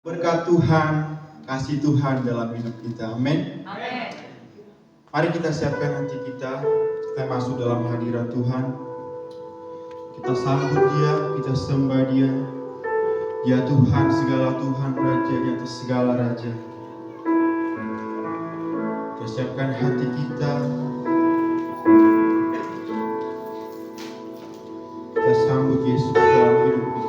Berkat Tuhan, kasih Tuhan dalam hidup kita. Amin. Amin. Mari kita siapkan hati kita masuk dalam hadirat Tuhan. Kita sambut Dia, kita sembah Dia. Dia Tuhan, segala Tuhan, Raja di atas segala Raja. Kita siapkan hati kita. Kita sambut Yesus dalam hidup kita.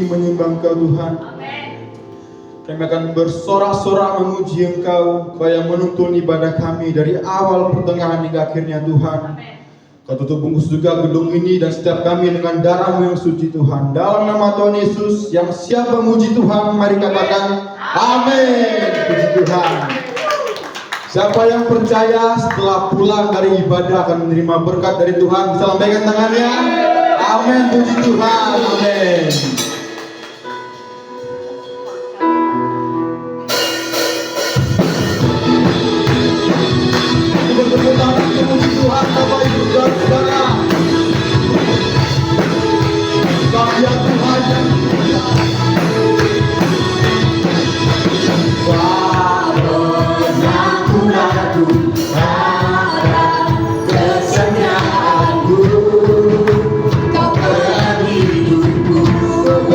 Menyembah Engkau Tuhan. Kami akan bersorak-sorak memuji Engkau, Kau yang menuntun ibadah kami dari awal pertengahan hingga akhirnya Tuhan. Kau tutup bungkus juga gedung ini dan setiap kami dengan darah-Mu yang suci Tuhan. Dalam nama Tuhan Yesus yang siap memuji Tuhan, mari katakan amin. Puji Tuhan. Siapa yang percaya setelah pulang dari ibadah akan menerima berkat dari Tuhan, bisa lambaikan tangannya. Amin. Puji Tuhan. Amin. Puji Tuhan, Bapak Ibu dan Saudara. Karya Tuhan yang mulia. Warnaku aku harap kesetiaan-Mu, Kau peran hidupku.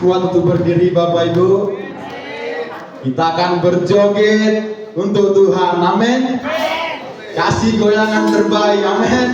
kuat untuk berdiri Bapak Ibu? Kita akan berjoget untuk Tuhan, amin. Kasih goyangan terbaik, amin.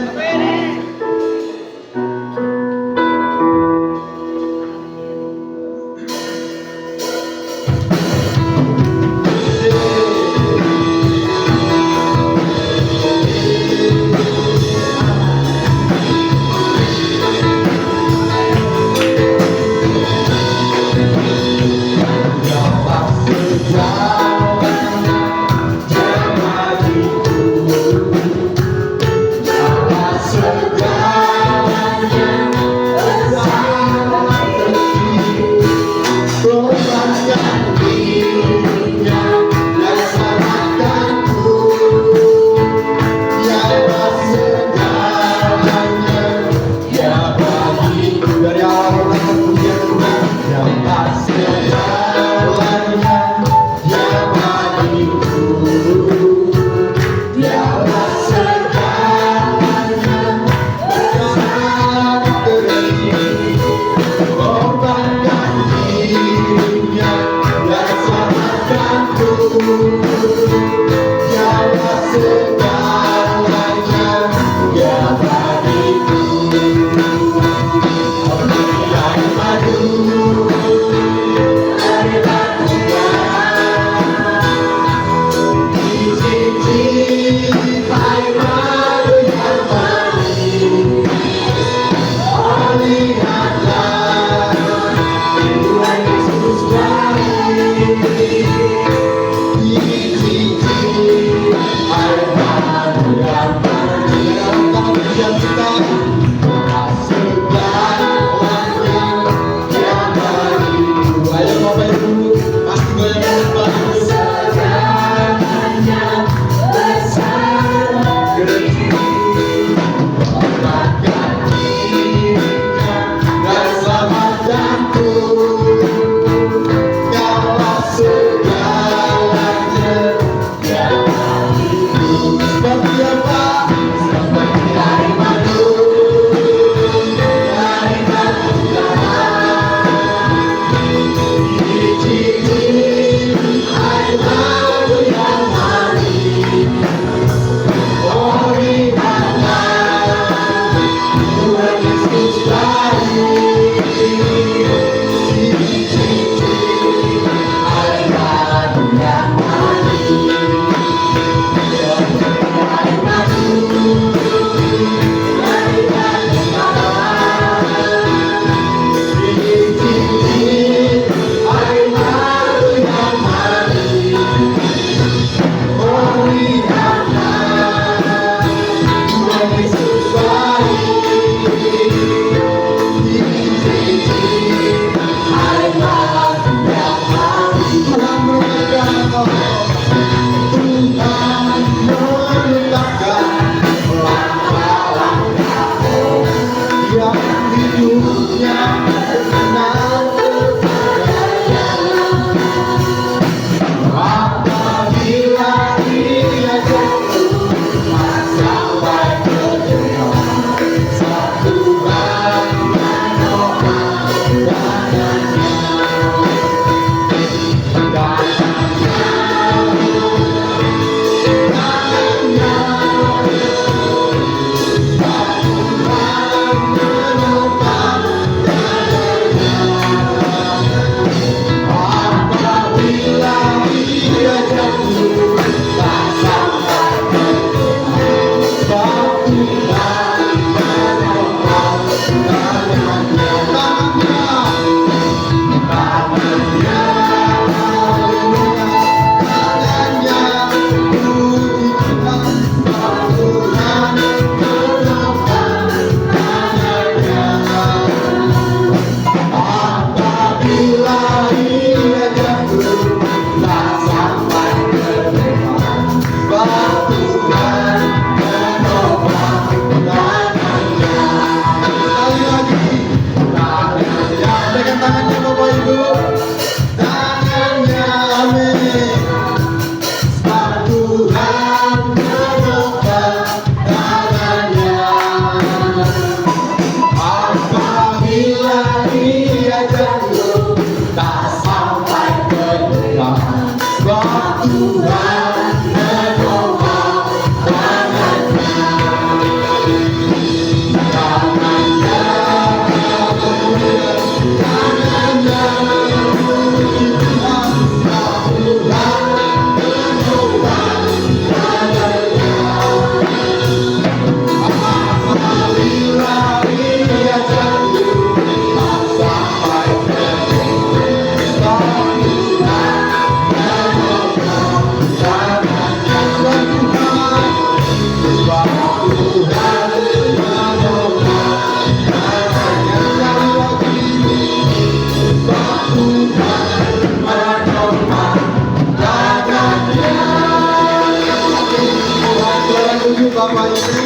Bapak Ibu.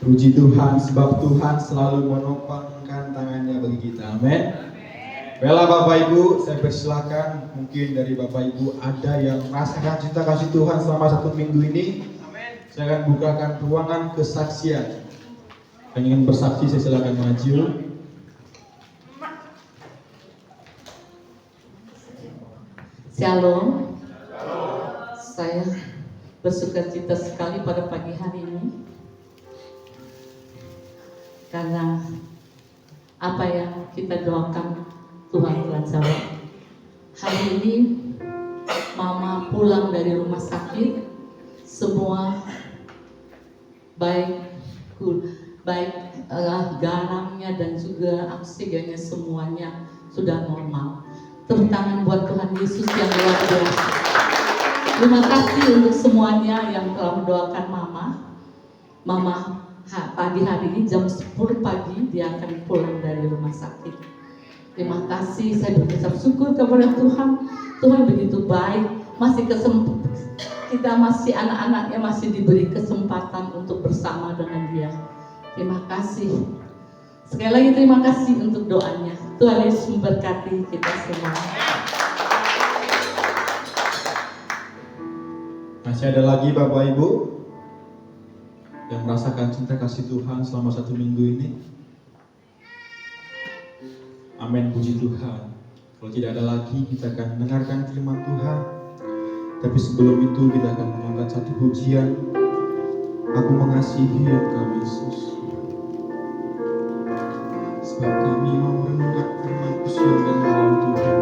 Puji Tuhan sebab Tuhan selalu menopangkan tangannya bagi kita. Amin. Baiklah Bapak Ibu, saya persilakan mungkin dari Bapak Ibu ada yang merasakan cinta kasih Tuhan selama 1 minggu ini. Saya akan bukakan ruangan kesaksian. Yang ingin bersaksi saya silakan maju. Shalom. Saya bersukacita sekali pada pagi hari ini karena apa yang kita doakan Tuhan telah jawab. Hari ini Mama pulang dari rumah sakit, semua baik garamnya dan juga oksigennya semuanya sudah normal. Tepuk tangan buat Tuhan Yesus yang luar biasa. Terima kasih untuk semuanya yang telah mendoakan Mama pagi hari ini jam 10 pagi dia akan pulang dari rumah sakit. Terima kasih, saya berucap syukur kepada Tuhan. Tuhan begitu baik, kita masih anak-anaknya masih diberi kesempatan untuk bersama dengan dia. Terima kasih. Sekali lagi terima kasih untuk doanya. Tuhan Yesus memberkati kita semua. Masih ada lagi Bapak Ibu yang merasakan cinta kasih Tuhan selama 1 minggu ini? Amin, puji Tuhan. Kalau tidak ada lagi, kita akan mendengarkan firman Tuhan. Tapi sebelum itu kita akan menyanyikan satu pujian. Aku mengasihi Engkau Yesus. Sebab kami mau merenungkan firman-Mu siang dan malam Tuhan.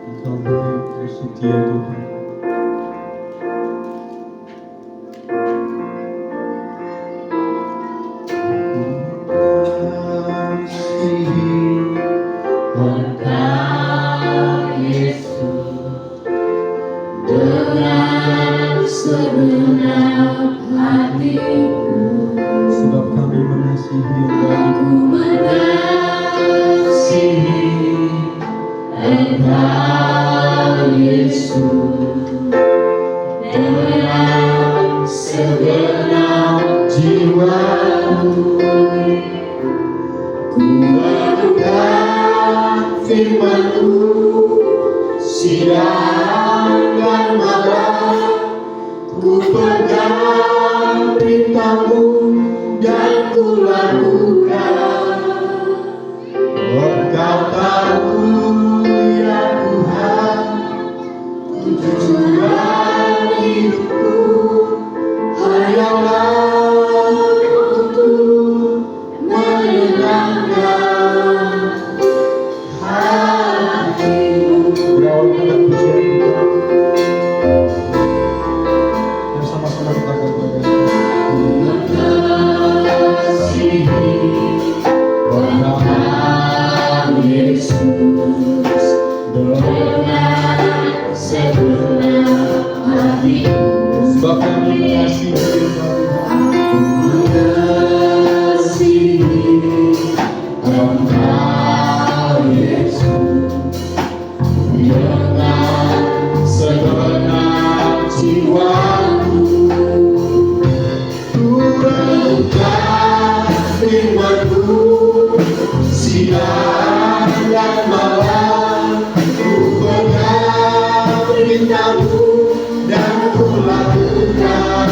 Engkau baik, Engkau setia Tuhan. Sebab kami mengasihi Engkau Yesus dengan segenap jiwaku. Ku merenungkan firman-Mu siang dan malam. Ku pegang perintah-Mu dan ku lakukan. Engkau tahu ya Tuhan, tujuan hidupku hanyalah untuk menyenangkan hati-Mu. Berawal dengan pujian kita. Sama-sama kita berdoa. Engkau Yesus dengan segenap hatiku. Sebab kami mengasihi Engkau Yesus dengan segenap jiwaku. Ku renungkan firman-Mu siang dan malam. Ku pegang perintah-Mu dan ku lakukan.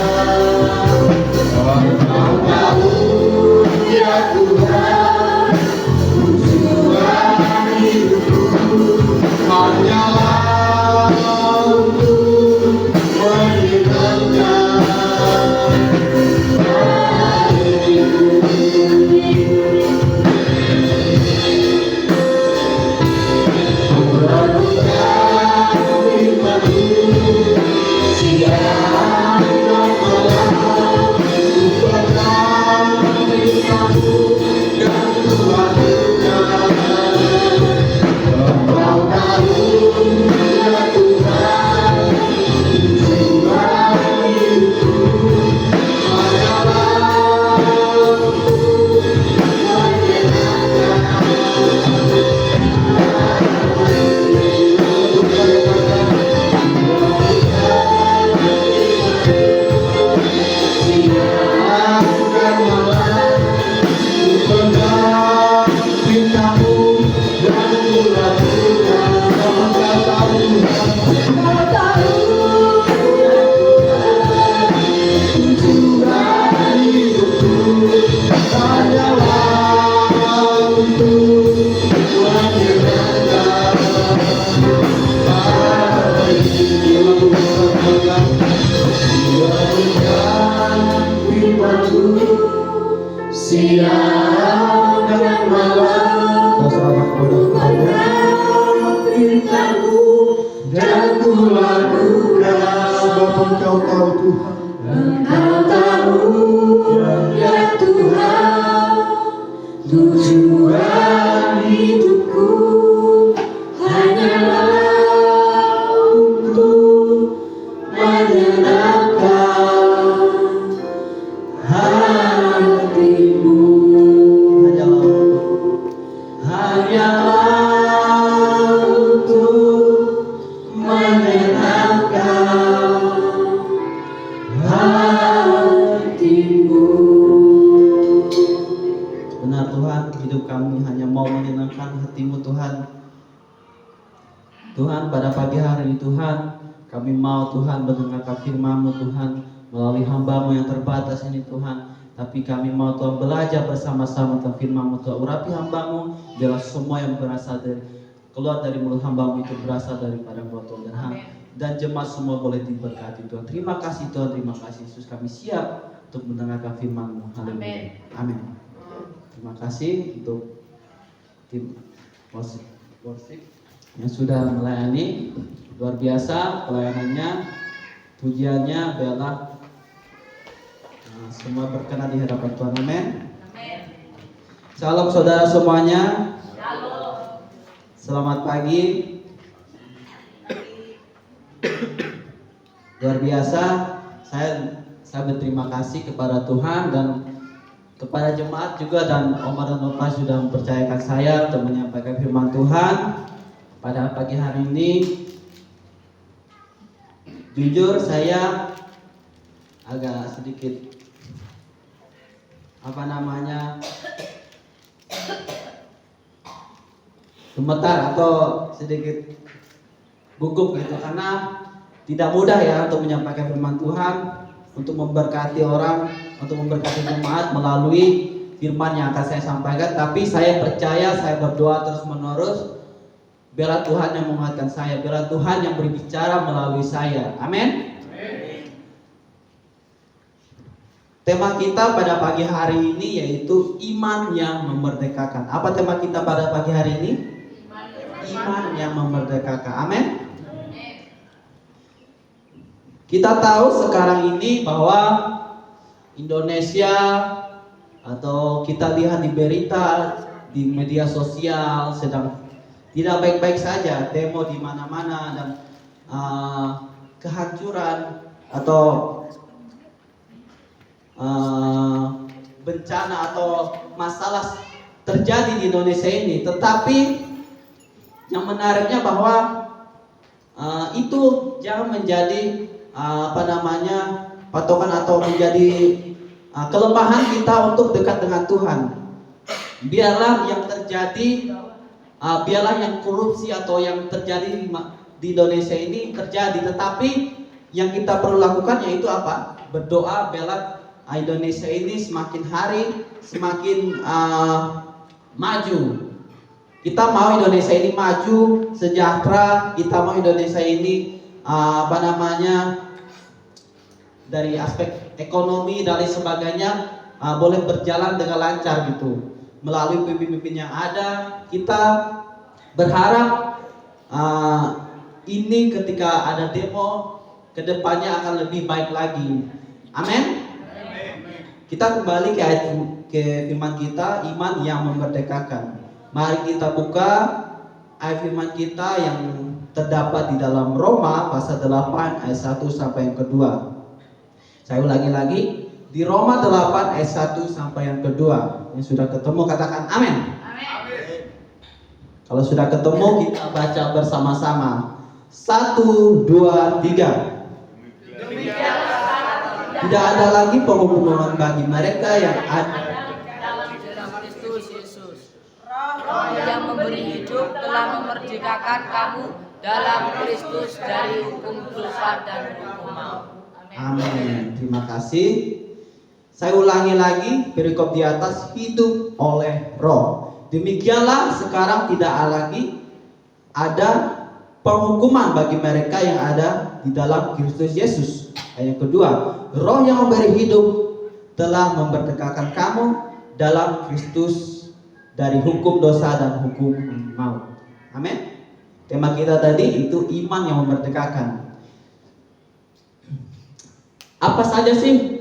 Tuhan. Tuhan, pada pagi hari ini Tuhan, kami mau Tuhan mendengarkan firman-Mu Tuhan melalui hamba-Mu yang terbatas ini Tuhan. Tapi kami mau Tuhan belajar bersama-sama tentang firman-Mu Tuhan. Urapi hamba-Mu, biarlah semua yang berasal dari keluar dari mulut hamba-Mu itu berasal daripada Engkau Tuhan. Dan jemaat semua boleh diberkati Tuhan. Terima kasih Tuhan, terima kasih Yesus. Kami siap untuk mendengarkan firman-Mu. Haleluya. Amin. Terima kasih untuk tim worship yang sudah melayani. Luar biasa pelayanannya, pujiannya, biarlah semua berkenan di hadapan Tuhan. Amin. Salam saudara semuanya. Selamat pagi. Luar biasa, saya berterima kasih kepada Tuhan dan kepada jemaat juga, dan Oma dan Opa sudah mempercayakan saya untuk menyampaikan firman Tuhan pada pagi hari ini. Jujur saya agak sedikit gemetar atau sedikit gugup gitu, karena tidak mudah ya untuk menyampaikan firman Tuhan, untuk memberkati orang, untuk memberkati jemaat melalui firman yang akan saya sampaikan. Tapi saya percaya, saya berdoa terus menerus, biarlah Tuhan yang menguatkan saya, biarlah Tuhan yang berbicara melalui saya. Amin. Tema kita pada pagi hari ini yaitu iman yang memerdekakan. Apa tema kita pada pagi hari ini? Iman yang memerdekakan. Amin. Kita tahu sekarang ini bahwa Indonesia, atau kita lihat di berita, di media sosial, sedang tidak baik-baik saja, demo di mana-mana, dan kehancuran atau bencana atau masalah terjadi di Indonesia ini. Tetapi yang menariknya bahwa itu jangan menjadi patokan atau menjadi kelemahan kita untuk dekat dengan Tuhan. Biarlah yang terjadi, biarlah yang korupsi atau yang terjadi di Indonesia ini terjadi, tetapi yang kita perlu lakukan yaitu apa? Berdoa, biarlah Indonesia ini semakin hari semakin maju. Kita mau Indonesia ini maju, sejahtera. Kita mau Indonesia ini dari aspek ekonomi dan lain sebagainya boleh berjalan dengan lancar gitu. Melalui pemimpin yang ada, kita berharap ini ketika ada demo kedepannya akan lebih baik lagi. Amin. Kita kembali ke firman kita, iman yang memerdekakan. Mari kita buka ayat firman kita yang terdapat di dalam Roma pasal 8 ayat 1 sampai yang kedua. Saya ulangi lagi, di Roma 8 ayat 1 sampai yang kedua. Yang sudah ketemu katakan amin. Amin. Kalau sudah ketemu kita baca bersama-sama. 1, 2, 3. Tidak ada lagi penghukuman bagi mereka yang ada dalam Kristus Yesus. Roh yang memberi hidup telah memerdekakan kamu dalam Kristus dari hukum dosa dan hukum maut. Amin. Terima kasih. Saya ulangi lagi perikop di atas, hidup oleh roh. Demikianlah sekarang tidak lagi ada penghukuman bagi mereka yang ada di dalam Kristus Yesus. Ayat kedua, roh yang memberi hidup telah memerdekakan kamu dalam Kristus dari hukum dosa dan hukum maut. Amin. Tema kita tadi itu iman yang memerdekakan. Apa saja sih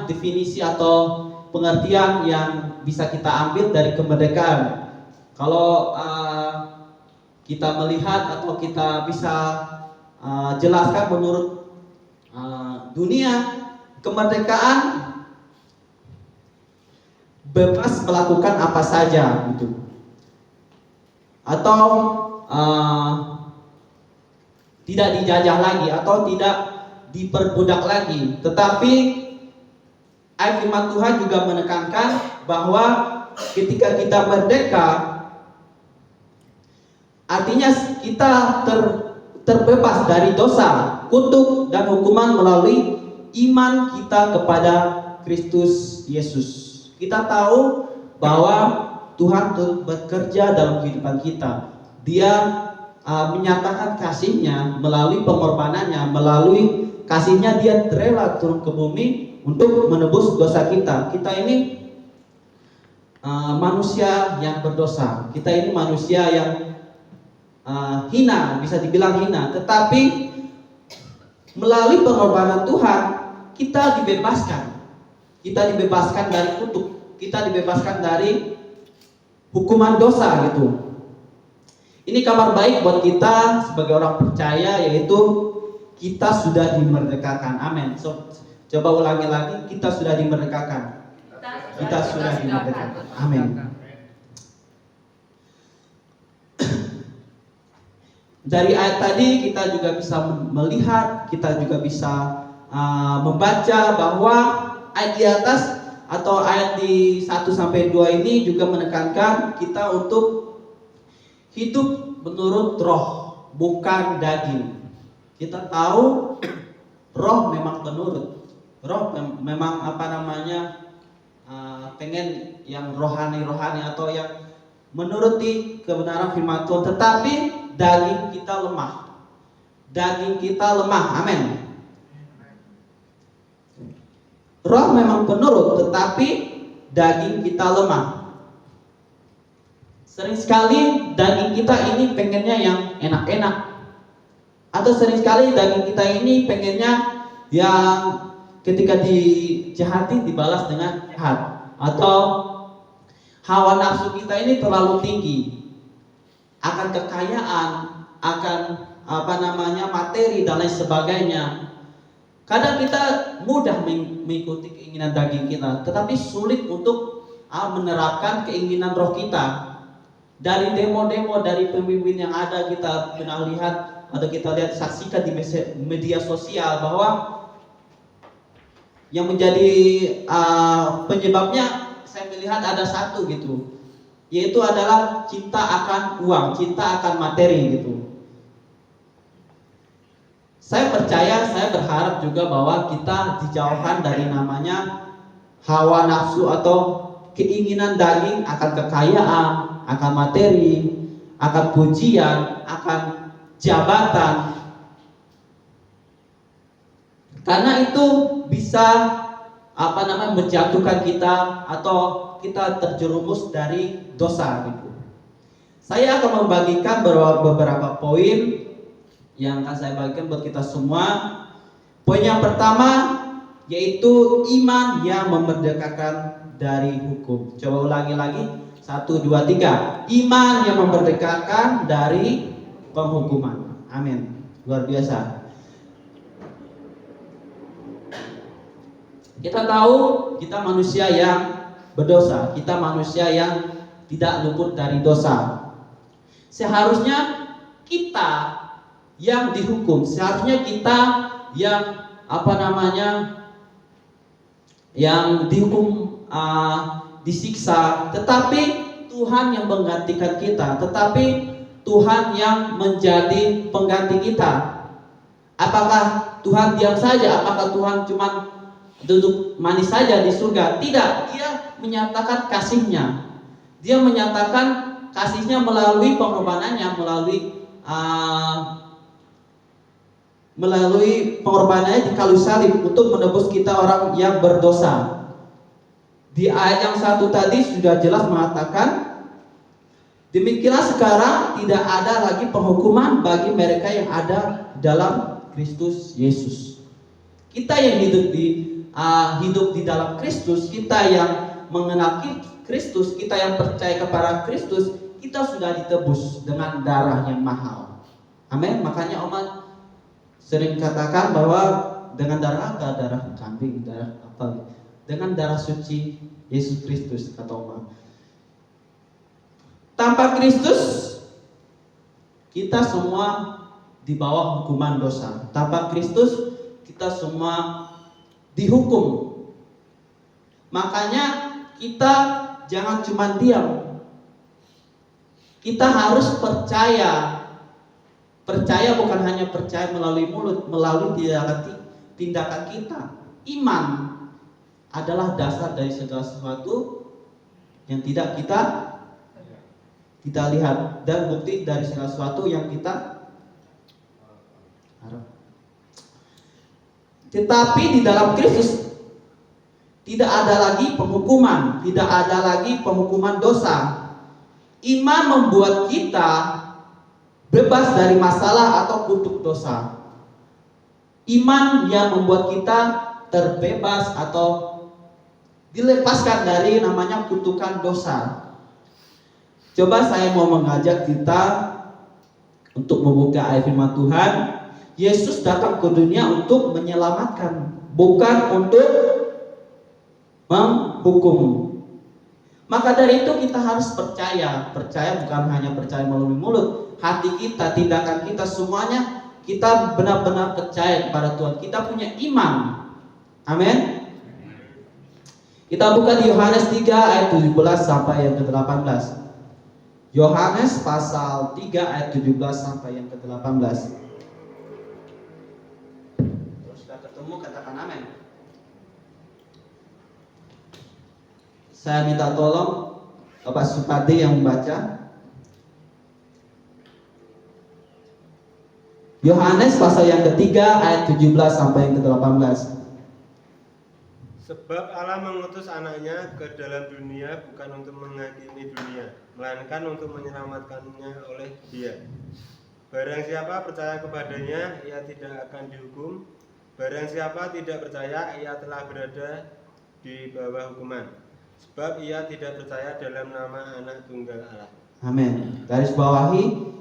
definisi atau pengertian yang bisa kita ambil dari kemerdekaan? Kalau kita melihat atau kita bisa jelaskan menurut dunia, kemerdekaan bebas melakukan apa saja gitu, atau tidak dijajah lagi atau tidak diperbudak lagi. Tetapi ayat firman Tuhan juga menekankan bahwa ketika kita merdeka, Artinya kita terbebas dari dosa, kutuk dan hukuman melalui iman kita kepada Kristus Yesus. Kita tahu bahwa Tuhan bekerja dalam kehidupan kita. Dia menyatakan kasih-Nya melalui pengorbanannya, melalui kasih-Nya Dia rela turun ke bumi untuk menebus dosa kita. Kita ini manusia yang berdosa. Kita ini manusia yang hina, bisa dibilang hina. Tetapi melalui pengorbanan Tuhan kita dibebaskan. Kita dibebaskan dari kutuk. Kita dibebaskan dari hukuman dosa gitu. Ini kabar baik buat kita sebagai orang percaya, yaitu kita sudah dimerdekakan. Amin. Coba ulangi lagi, kita sudah dimerdekakan. Kita sudah dimerdekakan. Amin. Dari ayat tadi kita juga bisa melihat, kita juga bisa membaca bahwa ayat di atas atau ayat di 1 sampai 2 ini juga menekankan kita untuk hidup menurut roh, bukan daging. Kita tahu roh memang penurut. Roh memang pengen yang rohani atau yang menuruti kebenaran firman Tuhan, tetapi daging kita lemah. Daging kita lemah. Amin. Roh memang penurut, tetapi daging kita lemah. Sering sekali daging kita ini pengennya yang enak-enak, atau sering sekali daging kita ini pengennya yang ketika dijahati dibalas dengan jahat, atau hawa nafsu kita ini terlalu tinggi akan kekayaan, akan materi dan lain sebagainya. Kadang kita mudah mengikuti keinginan daging kita, tetapi sulit untuk menerapkan keinginan roh kita. Dari demo-demo, dari pemimpin yang ada kita pernah lihat atau kita lihat saksikan di media sosial bahwa yang menjadi penyebabnya saya melihat ada satu gitu, yaitu adalah cinta akan uang, cinta akan materi gitu. Saya percaya, saya berharap juga bahwa kita dijauhkan dari namanya hawa nafsu atau keinginan daging akan kekayaan, akan materi, akan pujian, akan jabatan. Karena itu bisa menjatuhkan kita atau kita terjerumus dari dosa gitu. Saya akan membagikan beberapa poin yang akan saya bagikan buat kita semua. Poin yang pertama yaitu iman yang memerdekakan dari hukum. Coba ulangi lagi. 1, 2, 3. Iman yang memerdekakan dari penghukuman. Amin. Luar biasa. Kita tahu kita manusia yang berdosa. Kita manusia yang tidak luput dari dosa. Seharusnya kita yang dihukum, seharusnya kita yang yang dihukum, disiksa, tetapi Tuhan yang menggantikan kita, tetapi Tuhan yang menjadi pengganti kita. Apakah Tuhan diam saja? Apakah Tuhan cuma duduk manis saja di surga? Tidak, Dia menyatakan kasih-Nya. Dia menyatakan kasih-Nya melalui pengorbanannya, melalui pengorbanannya di kayu salib untuk menebus kita orang yang berdosa. Di ayat yang 1 tadi sudah jelas mengatakan, demikianlah sekarang tidak ada lagi penghukuman bagi mereka yang ada dalam Kristus Yesus. Kita yang hidup di dalam Kristus, kita yang mengenal Kristus, kita yang percaya kepada Kristus, kita sudah ditebus dengan darah yang mahal. Amin. Makanya umat sering katakan bahwa dengan darah apa? Darah kambing, darah apa? Dengan darah suci Yesus Kristus, kata umat. Tanpa Kristus kita semua di bawah hukuman dosa. Tanpa Kristus kita semua dihukum. Makanya kita jangan cuma diam. Kita harus percaya. Percaya bukan hanya percaya melalui mulut, melalui tindakan kita. Iman adalah dasar dari segala sesuatu yang tidak kita lihat, dan bukti dari segala sesuatu yang kita harap. Tetapi di dalam Kristus tidak ada lagi penghukuman, tidak ada lagi penghukuman dosa. Iman membuat kita bebas dari masalah atau kutuk dosa. Iman yang membuat kita terbebas atau dilepaskan dari namanya kutukan dosa. Coba saya mau mengajak kita untuk membuka ayat firman Tuhan. Yesus datang ke dunia untuk menyelamatkan, bukan untuk menghukum. Maka dari itu kita harus percaya. Percaya bukan hanya percaya melalui mulut, hati kita, tindakan kita, semuanya kita benar-benar percaya kepada Tuhan. Kita punya iman. Amin. Kita buka di Yohanes 3 ayat 17 sampai yang ke-18. Yohanes pasal 3 ayat 17 sampai yang ke-18. Kalau sudah ketemu katakan amin. Saya minta tolong Bapak Supadi yang membaca. Yohanes pasal yang ketiga ayat 17 sampai yang ke-18. Sebab Allah mengutus anaknya ke dalam dunia bukan untuk menghakimi dunia, melainkan untuk menyelamatkannya oleh Dia. Barang siapa percaya kepadanya, ia tidak akan dihukum. Barang siapa tidak percaya, ia telah berada di bawah hukuman, sebab ia tidak percaya dalam nama Anak Tunggal Allah. Amin. Garis bawahi,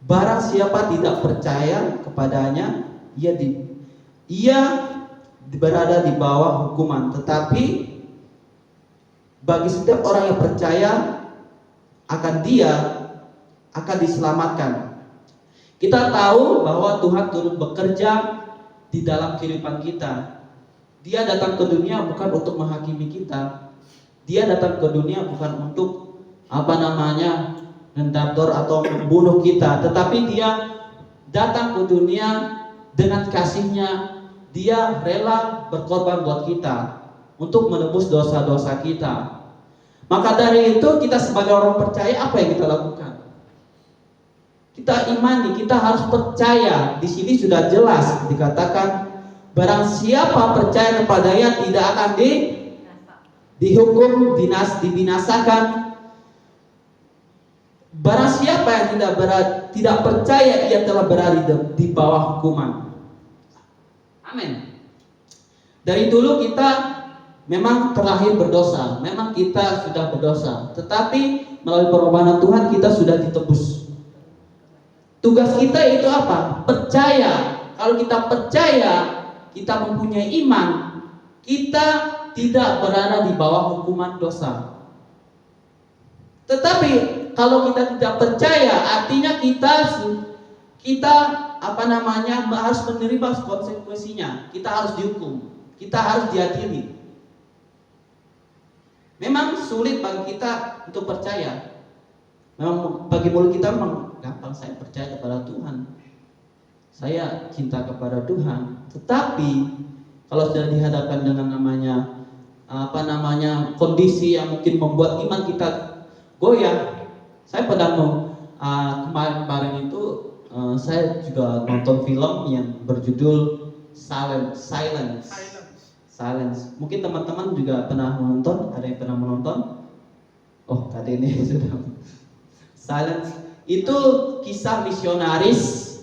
barang siapa tidak percaya kepadanya, ia berada di bawah hukuman. Tetapi bagi setiap orang yang percaya akan dia akan diselamatkan. Kita tahu bahwa Tuhan turut bekerja di dalam kehidupan kita. Dia datang ke dunia bukan untuk menghakimi kita. Dia datang ke dunia bukan untuk mendaktor atau membunuh kita, tetapi dia datang ke dunia dengan kasihnya. Dia rela berkorban buat kita untuk menebus dosa-dosa kita. Maka dari itu kita sebagai orang percaya, apa yang kita lakukan? Kita imani, kita harus percaya. Di sini sudah jelas dikatakan, barang siapa percaya kepadanya tidak akan dihukum, dibinasakan. Barang siapa yang tidak percaya, ia telah berada di bawah hukuman. Amin. Dari dulu kita memang terlahir berdosa, memang kita sudah berdosa, tetapi melalui pengorbanan Tuhan kita sudah ditebus. Tugas kita itu apa? Percaya. Kalau kita percaya, kita mempunyai iman, kita tidak berada di bawah hukuman dosa. Tetapi kalau kita tidak percaya, artinya kita harus menerima konsekuensinya. Kita harus dihukum, kita harus diadili. Memang sulit bagi kita untuk percaya. Memang bagi mulut kita memang gampang, saya percaya kepada Tuhan, saya cinta kepada Tuhan. Tetapi kalau sudah dihadapkan dengan kondisi yang mungkin membuat iman kita goyah. Saya pernah kemarin itu saya juga nonton film yang berjudul Silence. Mungkin teman-teman juga pernah menonton. Ada yang pernah menonton? Oh, tadi ini sudah. Silence itu kisah misionaris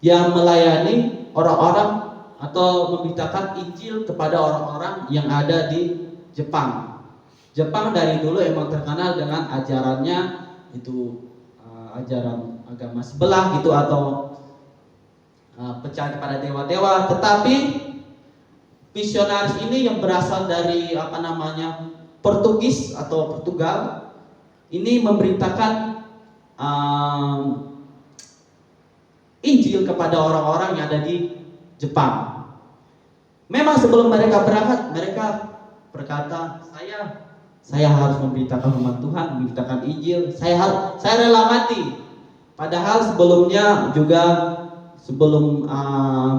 yang melayani orang-orang atau memberitakan Injil kepada orang-orang yang ada di Jepang. Jepang dari dulu emang terkenal dengan ajarannya itu ajaran agama sebelah gitu, atau percaya kepada dewa-dewa. Tetapi misionaris ini yang berasal dari Portugis atau Portugal ini memberitakan Injil kepada orang-orang yang ada di Jepang. Memang sebelum mereka berangkat, mereka berkata, Saya harus memberitakan firman Tuhan, memberitakan Injil. Saya rela mati. Padahal sebelumnya juga sebelum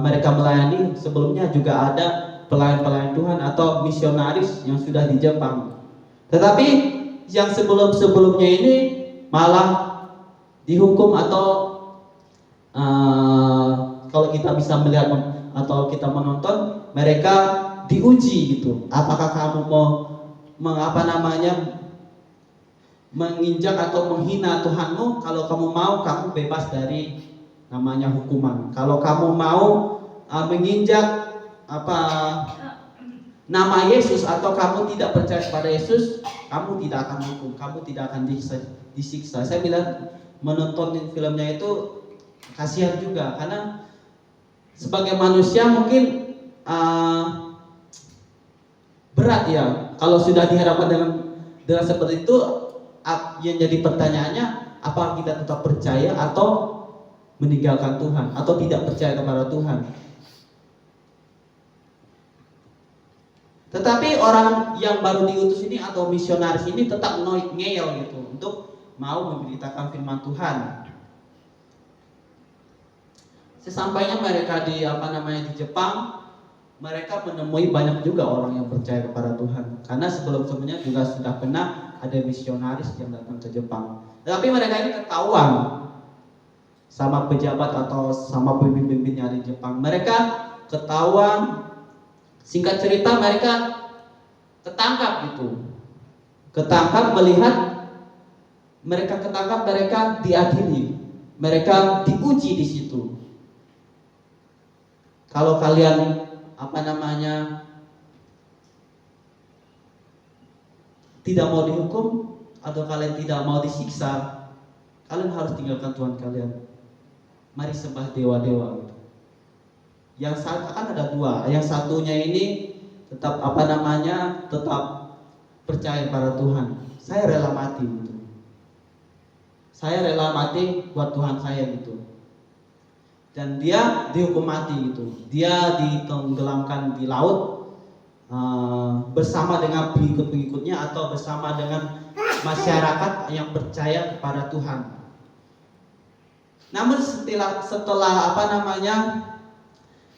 mereka melayani, sebelumnya juga ada pelayan-pelayan Tuhan atau misionaris yang sudah di Jepang. Tetapi yang sebelum-sebelumnya ini malah dihukum atau kalau kita bisa melihat atau kita menonton, mereka diuji gitu. Apakah kamu mau menginjak atau menghina Tuhanmu? Kalau kamu mau, kamu bebas dari namanya hukuman. Kalau kamu mau menginjak nama Yesus atau kamu tidak percaya kepada Yesus, kamu tidak akan hukum, kamu tidak akan disiksa. Saya bilang menonton filmnya itu kasihan juga, karena sebagai manusia mungkin berat ya kalau sudah dihadapkan dengan seperti itu. Yang jadi pertanyaannya, apakah kita tetap percaya atau meninggalkan Tuhan, atau tidak percaya kepada Tuhan. Tetapi orang yang baru diutus ini atau misionaris ini tetap ngeyel gitu untuk mau memberitakan firman Tuhan. Sesampainya mereka di Jepang, mereka menemui banyak juga orang yang percaya kepada Tuhan. Karena sebelumnya juga sudah pernah ada misionaris yang datang ke Jepang. Tapi mereka ini ketahuan sama pejabat atau sama pemimpin-pemimpinnya di Jepang. Mereka ketahuan, singkat cerita mereka ketangkap gitu. Mereka diadili. Mereka diuji di situ. Kalau kalian tidak mau dihukum atau kalian tidak mau disiksa, kalian harus tinggalkan Tuhan kalian. Mari sembah dewa-dewa gitu. Yang satu kan ada dua. Yang satunya ini tetap tetap percaya pada Tuhan. Saya rela mati gitu. Saya rela mati buat Tuhan saya gitu. Dan dia dihukum mati gitu. Dia ditenggelamkan di laut bersama dengan pengikut-pengikutnya atau bersama dengan masyarakat yang percaya kepada Tuhan. Namun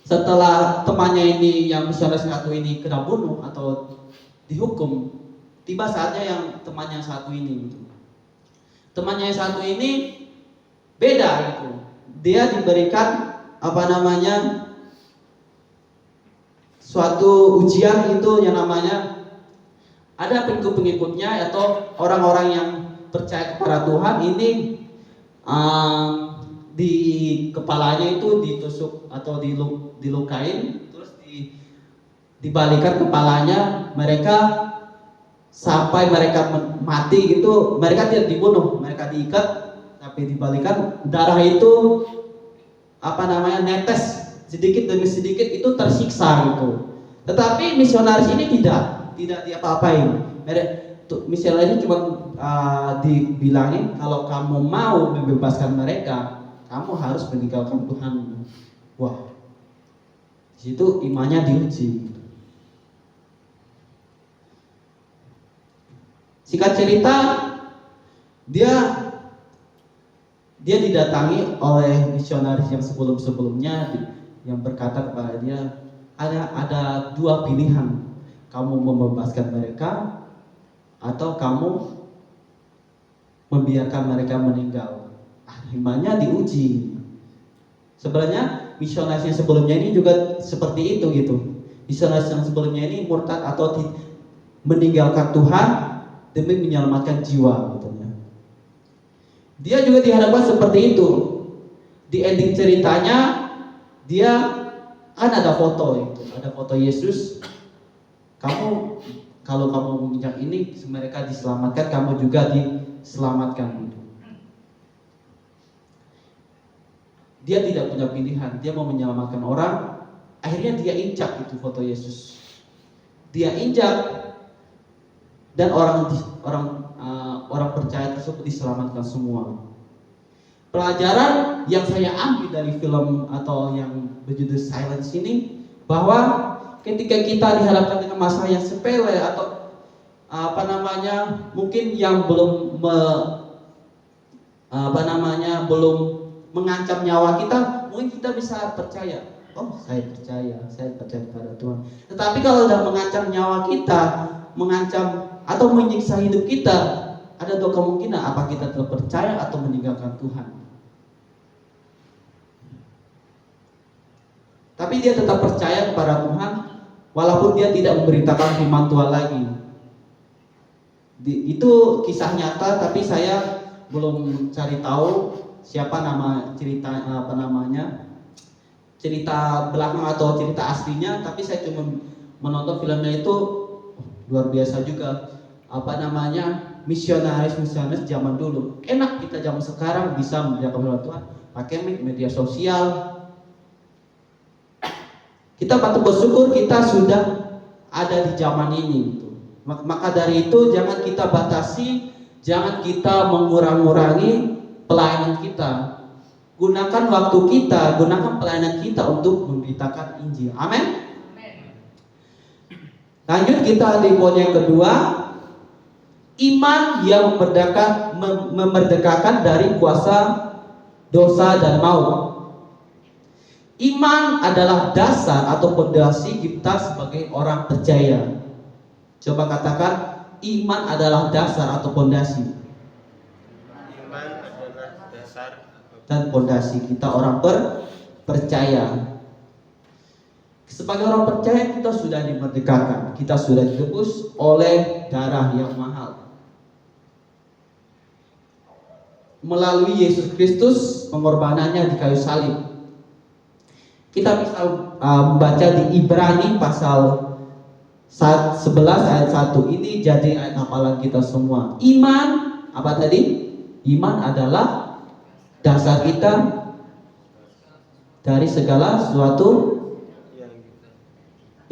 setelah temannya ini yang misionaris satu ini kena bunuh atau dihukum, tiba saatnya yang temannya yang satu ini gitu. Temannya yang satu ini beda gitu. Dia diberikan suatu ujian itu yang namanya ada pengikut-pengikutnya atau orang-orang yang percaya kepada Tuhan ini di kepalanya itu ditusuk atau dilukain, terus dibalikan kepalanya mereka sampai mereka mati gitu. Mereka tidak dibunuh, mereka diikat tapi dibalikan, darah itu netes sedikit demi sedikit, itu tersiksa gitu. Tetapi misionaris ini tidak diapa-apain. Misionaris ini cuma dibilangin kalau kamu mau membebaskan mereka, kamu harus meninggalkan Tuhan. Wah, di situ imannya diuji. Singkat cerita, dia didatangi oleh misionaris yang sebelumnya yang berkata kepada dia, ada dua pilihan, kamu membebaskan mereka atau kamu membiarkan mereka meninggal. Imannya diuji. Sebenarnya misionaris yang sebelumnya ini juga seperti itu gitu. Misionaris yang sebelumnya ini murtad atau meninggalkan Tuhan demi menyelamatkan jiwa gitu. Dia juga dihadapkan seperti itu. Di ending ceritanya dia kan ada foto itu, ada foto Yesus. Kalau kamu menginjak ini, mereka diselamatkan, kamu juga diselamatkan. Dia tidak punya pilihan, dia mau menyelamatkan orang. Akhirnya dia injak itu foto Yesus. Dia injak dan orang percaya tersebut diselamatkan semua. Pelajaran yang saya ambil dari film atau yang berjudul Silence ini, bahwa ketika kita dihadapkan dengan masalah yang sepele atau mungkin yang belum belum mengancam nyawa kita, mungkin kita bisa percaya, oh saya percaya pada Tuhan. Tetapi kalau sudah mengancam nyawa kita, mengancam atau menyiksa hidup kita, ada dua kemungkinan, apa kita tetap percaya atau meninggalkan Tuhan. Tapi dia tetap percaya kepada Tuhan, walaupun dia tidak memberitakan firman Tuhan lagi. Itu kisah nyata, tapi saya belum cari tahu siapa nama cerita cerita belakang atau cerita aslinya. Tapi saya cuma menonton filmnya, itu luar biasa juga. Misionaris zaman dulu. Enak kita zaman sekarang bisa menjaga firman Tuhan pakai media sosial. Kita patut bersyukur kita sudah ada di zaman ini. Maka dari itu jangan kita batasi, jangan kita mengurangi pelayanan kita. Gunakan waktu kita, gunakan pelayanan kita untuk memberitakan Injil. Amin. Lanjut kita di poin yang kedua, iman yang memerdekakan dari kuasa dosa dan maut. Iman adalah dasar atau fondasi kita sebagai orang percaya. Coba katakan, iman adalah dasar atau fondasi. Iman adalah dasar Dan fondasi kita orang percaya. Sebagai orang percaya kita sudah dimerdekakan, kita sudah ditebus oleh darah yang mahal. Melalui Yesus Kristus pengorbanannya di kayu salib. Kita bisa membaca di Ibrani pasal 11 ayat 1. Ini jadi ayat hafalan kita semua. Iman, apa tadi? Iman adalah dasar kita dari segala sesuatu.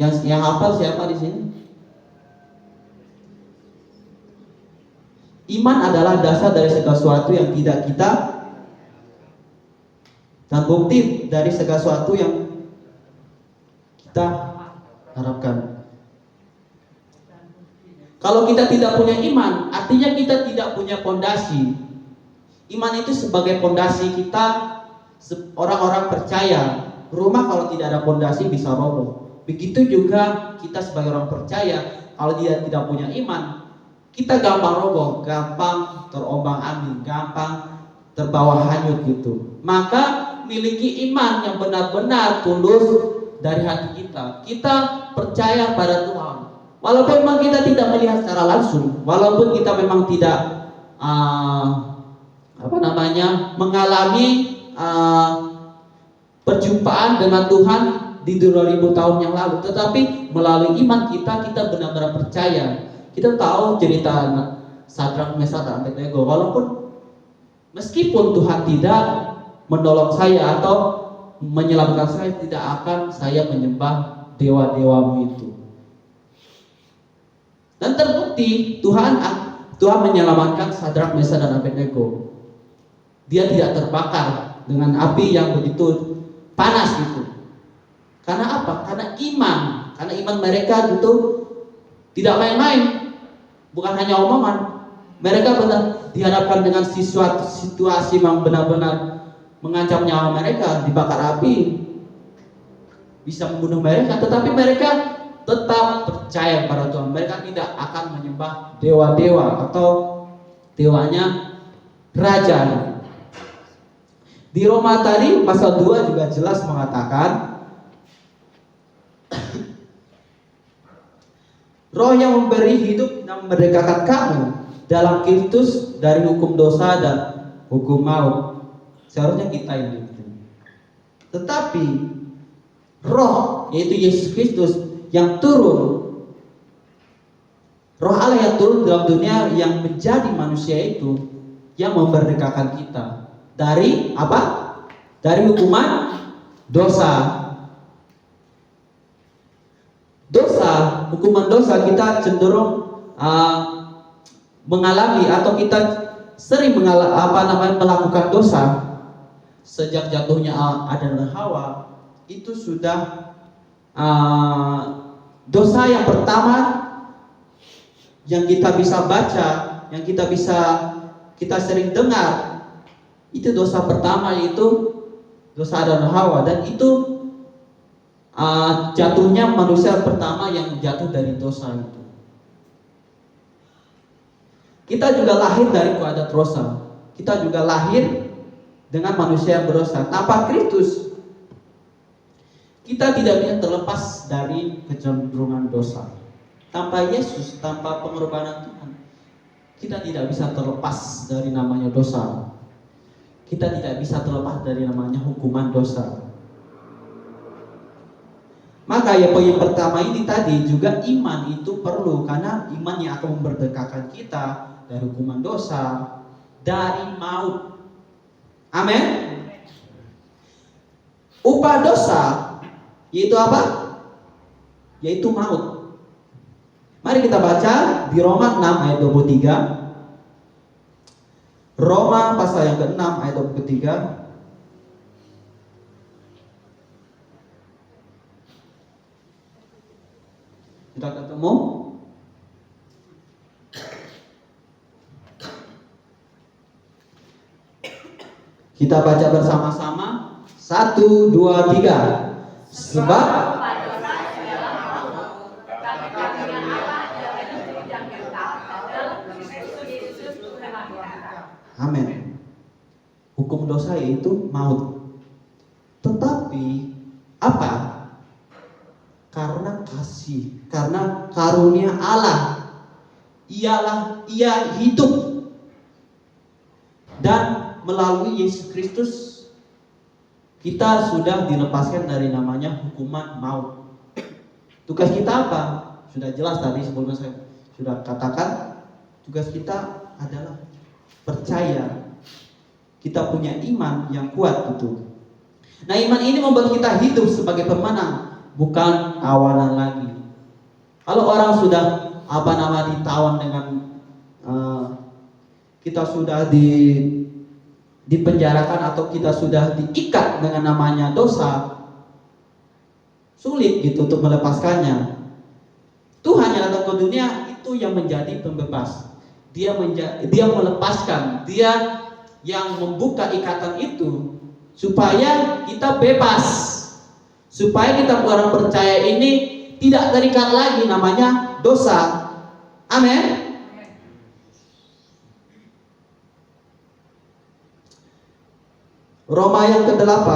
Yang hafal siapa di sini? Iman adalah dasar dari segala sesuatu yang tidak kita, dan bukti dari segala sesuatu yang kita harapkan. Kalau kita tidak punya iman, artinya kita tidak punya fondasi. Iman itu sebagai fondasi kita, orang-orang percaya. Rumah kalau tidak ada fondasi bisa roboh. Begitu juga kita sebagai orang percaya, kalau dia tidak punya iman, kita gampang roboh, gampang terombang-ambing, gampang terbawa hanyut gitu. Maka miliki iman yang benar-benar tulus dari hati kita. Kita percaya pada Tuhan. Walaupun memang kita tidak melihat secara langsung, walaupun kita memang tidak mengalami perjumpaan dengan Tuhan di 2000 tahun yang lalu, tetapi melalui iman kita benar-benar percaya. Kita tahu cerita Sadrak, Mesak, dan Abednego. Walaupun meskipun Tuhan tidak menolong saya atau menyelamatkan saya, tidak akan saya menyembah dewa-dewamu itu. Dan terbukti Tuhan menyelamatkan Sadrak, Mesak, dan Abednego. Dia tidak terbakar dengan api yang begitu panas gitu. Karena apa? Karena iman mereka itu tidak main-main. Bukan hanya omongan. Mereka benar dihadapkan dengan situasi yang benar-benar mengancam nyawa mereka, dibakar api, bisa membunuh mereka, tetapi mereka tetap percaya pada Tuhan. Mereka tidak akan menyembah dewa-dewa atau dewanya raja. Di Roma tadi pasal 2 juga jelas mengatakan Roh yang memberi hidup dan memerdekakan kamu dalam Kristus dari hukum dosa dan hukum maut. Seharusnya kita ini. Tetapi Roh, yaitu Yesus Kristus yang turun, Roh Allah yang turun dalam dunia yang menjadi manusia itu, yang memerdekakan kita dari apa? Dari hukuman dosa. Hukuman dosa kita cenderung mengalami atau kita sering melakukan dosa sejak jatuhnya Adam dan Hawa. Itu sudah dosa yang pertama yang kita bisa baca, yang kita sering dengar, itu dosa pertama, yaitu dosa Adam dan Hawa, dan itu jatuhnya manusia pertama yang jatuh dari dosa itu. Kita juga lahir dari keadaan dosa. Kita juga lahir dengan manusia yang berdosa. Tanpa Kristus, kita tidak bisa terlepas dari kecenderungan dosa. Tanpa Yesus, tanpa pengorbanan Tuhan, kita tidak bisa terlepas dari namanya dosa. Kita tidak bisa terlepas dari namanya hukuman dosa. Maka ya poin pertama ini tadi juga iman itu perlu, karena iman yang akan memerdekakan kita dari hukuman dosa, dari maut. Amin. Upah dosa yaitu apa? Yaitu maut. Mari kita baca di Roma 6 ayat 23. Roma pasal yang ke-6 ayat 23. Kita ketemu? Kita baca bersama-sama. 1, 2, 3. Sebab amin. Hukum dosa yaitu maut. Tetapi apa? Karena kasih, karena karunia Allah, ialah Ia hidup, dan melalui Yesus Kristus kita sudah dilepaskan dari namanya hukuman maut. Tugas kita apa? Sudah jelas tadi sebelumnya saya sudah katakan. Tugas kita adalah percaya. Kita punya iman yang kuat gitu. Nah, iman ini membuat kita hidup sebagai pemenang, bukan tawanan lagi. Kalau orang sudah ditawan dengan kita sudah dipenjarakan atau kita sudah diikat dengan namanya dosa, sulit gitu untuk melepaskannya. Tuhan yang datang ke dunia itu yang menjadi pembebas. Dia melepaskan, dia yang membuka ikatan itu supaya kita bebas, supaya kita orang percaya ini tidak terikat lagi namanya dosa. Amin. Roma yang ke-8,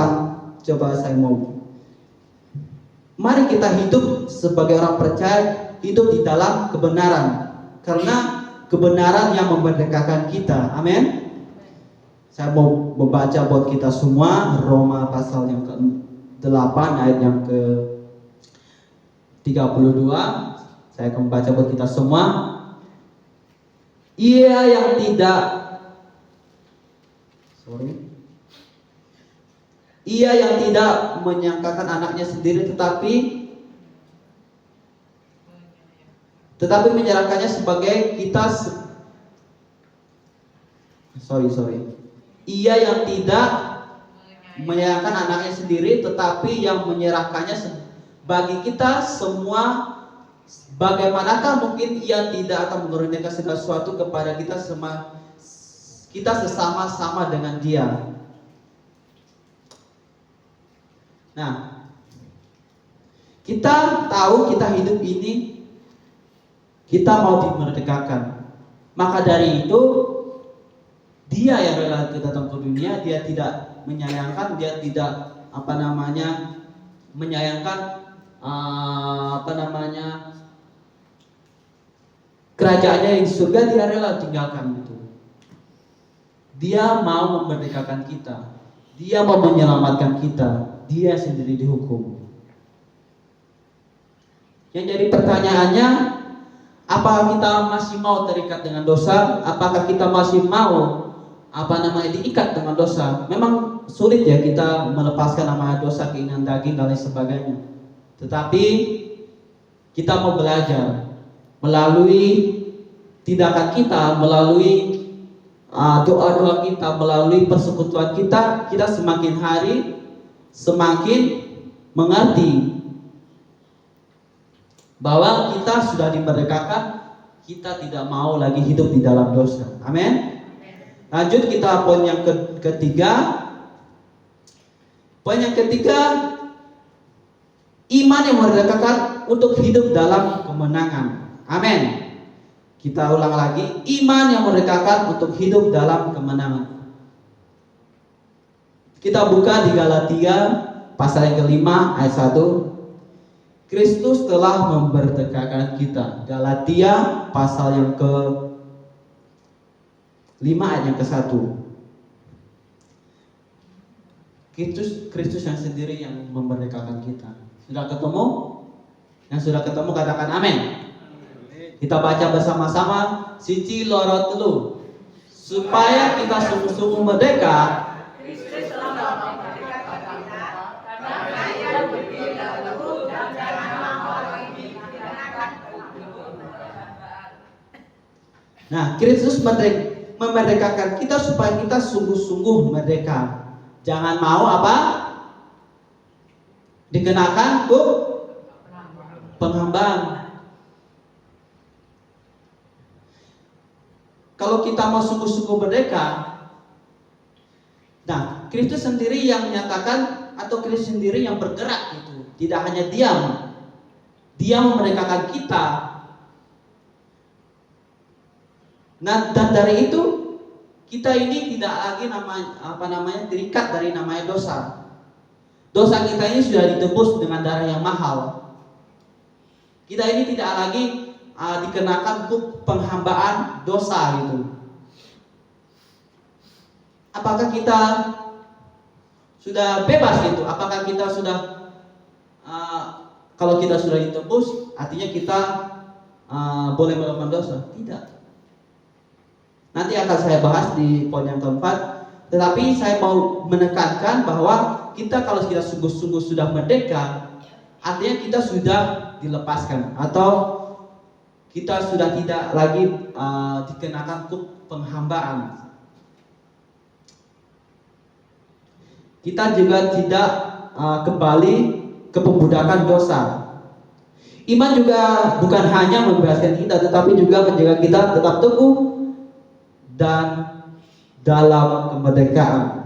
coba saya mau. Mari kita hidup sebagai orang percaya, hidup di dalam kebenaran, karena kebenaran yang memerdekakan kita. Amin. Saya mau membaca buat kita semua Roma pasal yang ke-8 ayat yang ke-32. Saya akan membaca buat kita semua. Ia yang tidak menyangkakan anaknya sendiri, tetapi menyerahkannya sebagai kita. Ia yang tidak menyerahkan anaknya sendiri, tetapi yang menyerahkannya bagi kita semua. Bagaimanakah mungkin Ia tidak akan menurunkan segala sesuatu kepada kita sesama-sama dengan Dia? Nah, kita tahu kita hidup ini kita mau dimerdekakan. Maka dari itu Dia yang rela datang ke dunia. Dia tidak menyayangkan, dia tidak menyayangkan kerajaannya yang di surga. Dia rela tinggalkan itu. Dia mau memerdekakan kita. Dia mau menyelamatkan kita. Dia sendiri dihukum. Yang jadi pertanyaannya, apakah kita masih mau terikat dengan dosa? Apakah kita masih mau diikat dengan dosa? Memang sulit ya kita melepaskan namanya dosa, keinginan daging dan lain sebagainya. Tetapi kita mau belajar melalui tindakan kita, melalui doa-doa kita, melalui persekutuan kita semakin hari semakin mengerti bahwa kita sudah dimerdekakan, kita tidak mau lagi hidup di dalam dosa. Amin. Lanjut kita poin yang ketiga. Poin yang ketiga, iman yang merdekakan untuk hidup dalam kemenangan. Amin. Kita ulang lagi, iman yang merdekakan untuk hidup dalam kemenangan. Kita buka di Galatia pasal yang kelima ayat 1. Kristus telah memerdekakan kita. Galatia pasal yang ke-5 ayat yang ke-1. Kristus yang sendiri yang memerdekakan kita. Sudah ketemu? Yang sudah ketemu katakan amin. Kita baca bersama-sama siji loro telu. Supaya kita sungguh-sungguh merdeka. Kristus telah memerdekakan kita, karena Ia berdiri dahulu dan jangan orang ini dikenakan hukum. Nah, Kristus memerdekakan kita supaya kita sungguh-sungguh merdeka. Jangan mau apa? Dikenakan penghambaan. Kalau kita mau sungguh-sungguh merdeka, nah Kristus sendiri yang menyatakan atau Kristus sendiri yang bergerak itu, tidak hanya diam. Dia memerdekakan kita. Nah, dan dari itu kita ini tidak lagi terikat dari namanya dosa. Dosa kita ini sudah ditebus dengan darah yang mahal. Kita ini tidak lagi dikenakan penghambaan dosa gitu. Apakah kita sudah bebas gitu? Apakah kita sudah kalau kita sudah ditebus, artinya kita boleh melakukan dosa? Tidak. Nanti akan saya bahas di poin yang keempat. Tetapi saya mau menekankan bahwa kita kalau kita sungguh-sungguh sudah merdeka, artinya kita sudah dilepaskan atau kita sudah tidak lagi dikenakan penghambaan. Kita juga tidak kembali ke pembudakan dosa. Iman juga bukan hanya membebaskan kita, tetapi juga menjaga kita tetap teguh dan dalam kemerdekaan.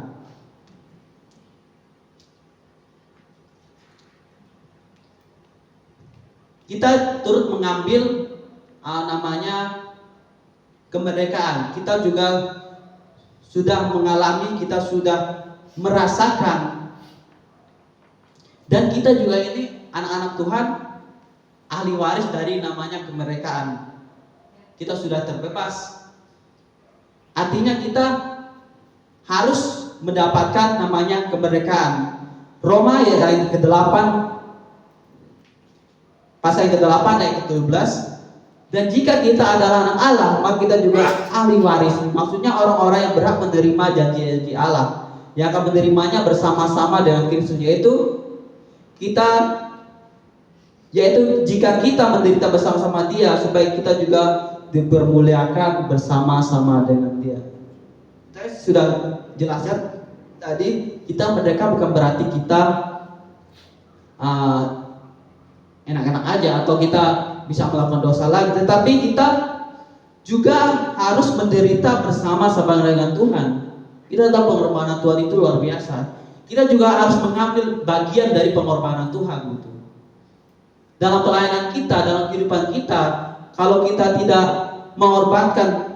Kita turut mengambil namanya kemerdekaan. Kita juga sudah mengalami, kita sudah merasakan, dan kita juga ini anak-anak Tuhan, ahli waris dari namanya kemerdekaan. Kita sudah terbebas. Artinya kita harus mendapatkan namanya kemerdekaan. Roma ayat ke-8 pasal yang ke-8 ayat ke-12. Dan jika kita adalah anak Allah, maka kita juga ahli waris. Maksudnya orang-orang yang berhak menerima janji-janji Allah, yang akan menerimanya bersama-sama dengan Kristus, yaitu jika kita menderita bersama-sama Dia, supaya kita juga dipermuliakan bersama-sama dengan Dia. Saya sudah jelaskan tadi, kita merdeka bukan berarti kita enak-enak aja atau kita bisa melakukan dosa lagi, tetapi kita juga harus menderita bersama-sama dengan Tuhan. Kita tahu pengorbanan Tuhan itu luar biasa. Kita juga harus mengambil bagian dari pengorbanan Tuhan gitu. Dalam pelayanan kita, dalam kehidupan kita, kalau kita tidak mengorbankan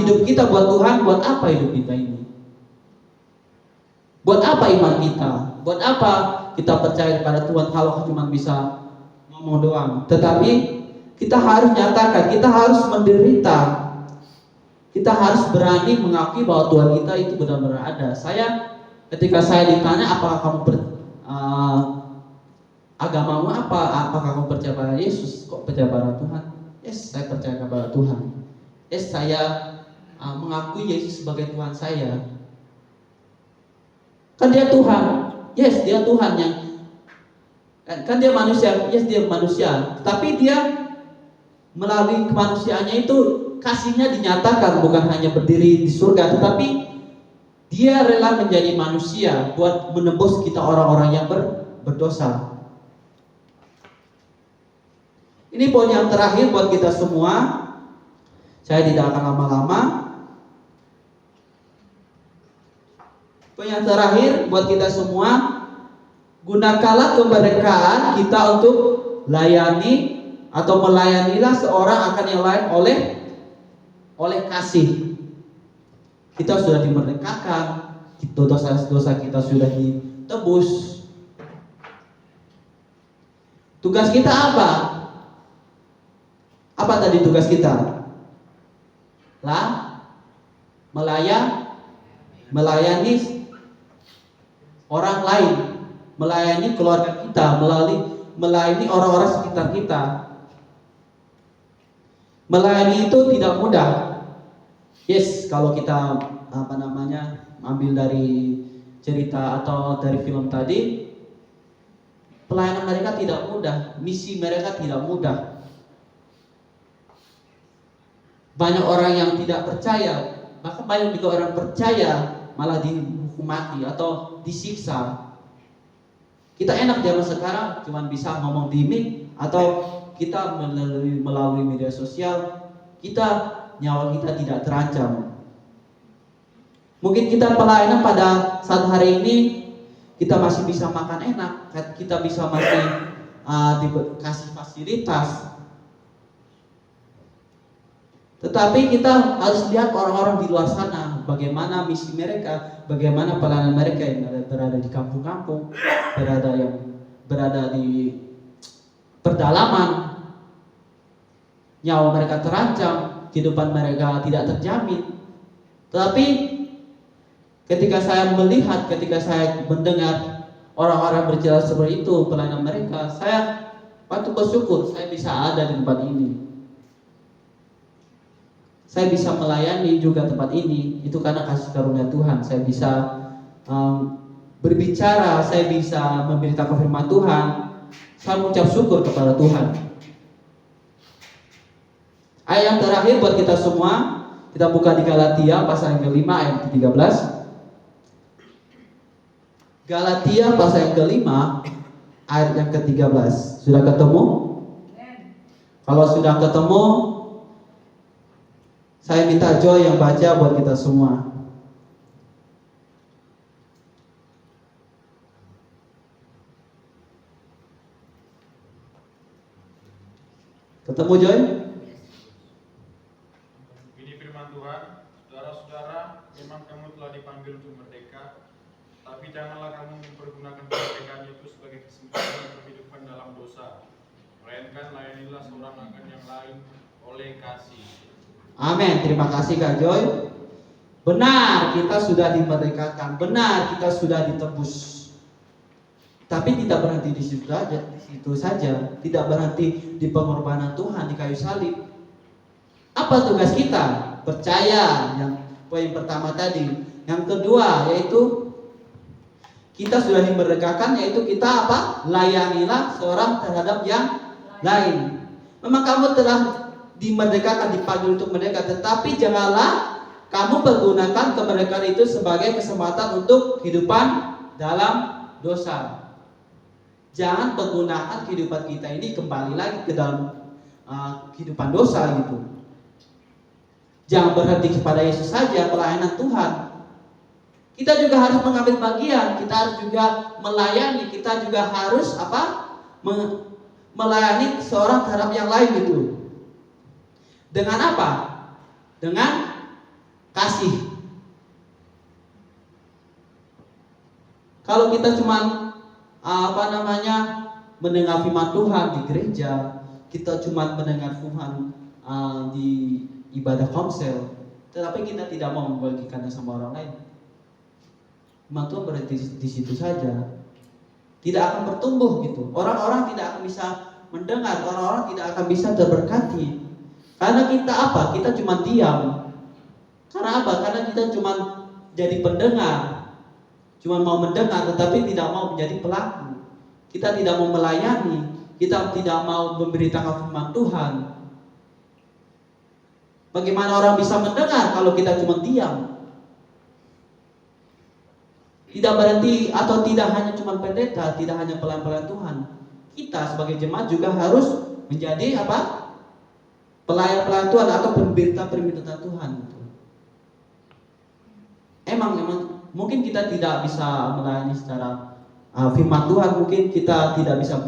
hidup kita buat Tuhan, buat apa hidup kita ini? Buat apa iman kita? Buat apa kita percaya kepada Tuhan kalau cuma bisa ngomong doang? Tetapi kita harus nyatakan, kita harus menderita. Kita harus berani mengakui bahwa Tuhan kita itu benar-benar ada. Ketika saya ditanya apakah kamu agamamu apa? Apakah kamu percaya pada Yesus? Kok percaya pada Tuhan? Yes, saya percaya kepada Tuhan. Yes, saya mengakui Yesus sebagai Tuhan saya. Kan Dia Tuhan. Yes, Dia Tuhan yang kan Dia manusia. Yes, Dia manusia. Tapi Dia melalui kemanusiaannya itu kasihnya dinyatakan, bukan hanya berdiri di surga, tetapi Dia rela menjadi manusia buat menebus kita orang-orang yang berdosa. Ini poin yang terakhir buat kita semua. Saya tidak akan lama-lama. Yang terakhir buat kita semua, gunakanlah kemerdekaan kita untuk layani atau melayanilah seorang akan yang lain oleh kasih. Kita sudah dimerdekakan, dosa-dosa kita sudah ditebus. Tugas kita apa? Apa tadi tugas kita? Melayani orang lain, melayani keluarga kita, melayani orang-orang sekitar kita. Melayani itu tidak mudah. Yes, kalau kita ambil dari cerita atau dari film tadi, pelayanan mereka tidak mudah, misi mereka tidak mudah. Banyak orang yang tidak percaya, bahkan banyak juga orang percaya malah dihukum mati atau disiksa. Kita enak zaman sekarang cuma bisa ngomong di mic atau kita melalui media sosial, nyawa kita tidak terancam. Mungkin kita pelayanan pada saat hari ini kita masih bisa makan enak, kita bisa masih dikasih fasilitas. Tetapi kita harus lihat orang-orang di luar sana, bagaimana misi mereka, bagaimana pelayanan mereka yang berada di kampung-kampung, berada di pedalaman, nyawa mereka terancam, kehidupan mereka tidak terjamin. Tetapi ketika saya melihat, ketika saya mendengar orang-orang bercerita seperti itu pelayanan mereka, saya patut bersyukur saya bisa ada di tempat ini. Saya bisa melayani juga tempat ini, itu karena kasih karunia Tuhan. Saya bisa berbicara, saya bisa memberitakan firman Tuhan. Saya mengucap syukur kepada Tuhan. Ayat yang terakhir buat kita semua, kita buka di Galatia pasal yang ke-5 ayat ke-13. Galatia pasal yang ke-5 ayat yang ke-13. Sudah ketemu? Kalau sudah ketemu, saya minta Joy yang baca buat kita semua. Ketemu Joy? Ini firman Tuhan, saudara-saudara, memang kamu telah dipanggil untuk merdeka, tapi janganlah kamu mempergunakan kemerdekaan itu sebagai kesempatan kehidupan dalam dosa, melainkan layanilah seorang akan yang lain oleh kasih. Amin, terima kasih Kak Joy. Benar, kita sudah dimerdekakan. Benar, kita sudah ditebus. Tapi tidak berhenti di situ saja. Tidak berhenti di pengorbanan Tuhan di kayu salib. Apa tugas kita? Percaya, yang poin pertama tadi. Yang kedua yaitu kita sudah dimerdekakan, yaitu kita apa? Layanilah seorang terhadap yang lain. Memang kamu telah dimerdekakan, dipanggil untuk merdeka, tetapi janganlah kamu pergunakan kemerdekaan itu sebagai kesempatan untuk kehidupan dalam dosa. Jangan pergunakan kehidupan kita ini kembali lagi ke dalam kehidupan dosa gitu. Jangan berhenti kepada Yesus saja pelayanan Tuhan. Kita juga harus mengambil bagian, kita harus juga melayani, kita juga harus melayani seorang terhadap yang lain gitu. Dengan apa? Dengan kasih. Kalau kita cuma mendengar firman Tuhan di gereja, kita cuma mendengar firman di ibadah komsel, tetapi kita tidak mau membagikannya sama orang lain, firman Tuhan berhenti di situ saja, tidak akan bertumbuh gitu. Orang-orang tidak akan bisa mendengar, orang-orang tidak akan bisa terberkati. Karena kita apa? Kita cuma diam. Karena apa? Karena kita cuma jadi pendengar, cuma mau mendengar, tetapi tidak mau menjadi pelaku. Kita tidak mau melayani, kita tidak mau memberitakan firman Tuhan. Bagaimana orang bisa mendengar kalau kita cuma diam? Tidak berhenti atau tidak hanya cuma pendeta, tidak hanya pelayan-pelayan Tuhan. Kita sebagai jemaat juga harus menjadi apa? pelayan-pelayan Tuhan atau pemberitaan Tuhan gitu. Emang mungkin kita tidak bisa melayani secara firman Tuhan, mungkin kita tidak bisa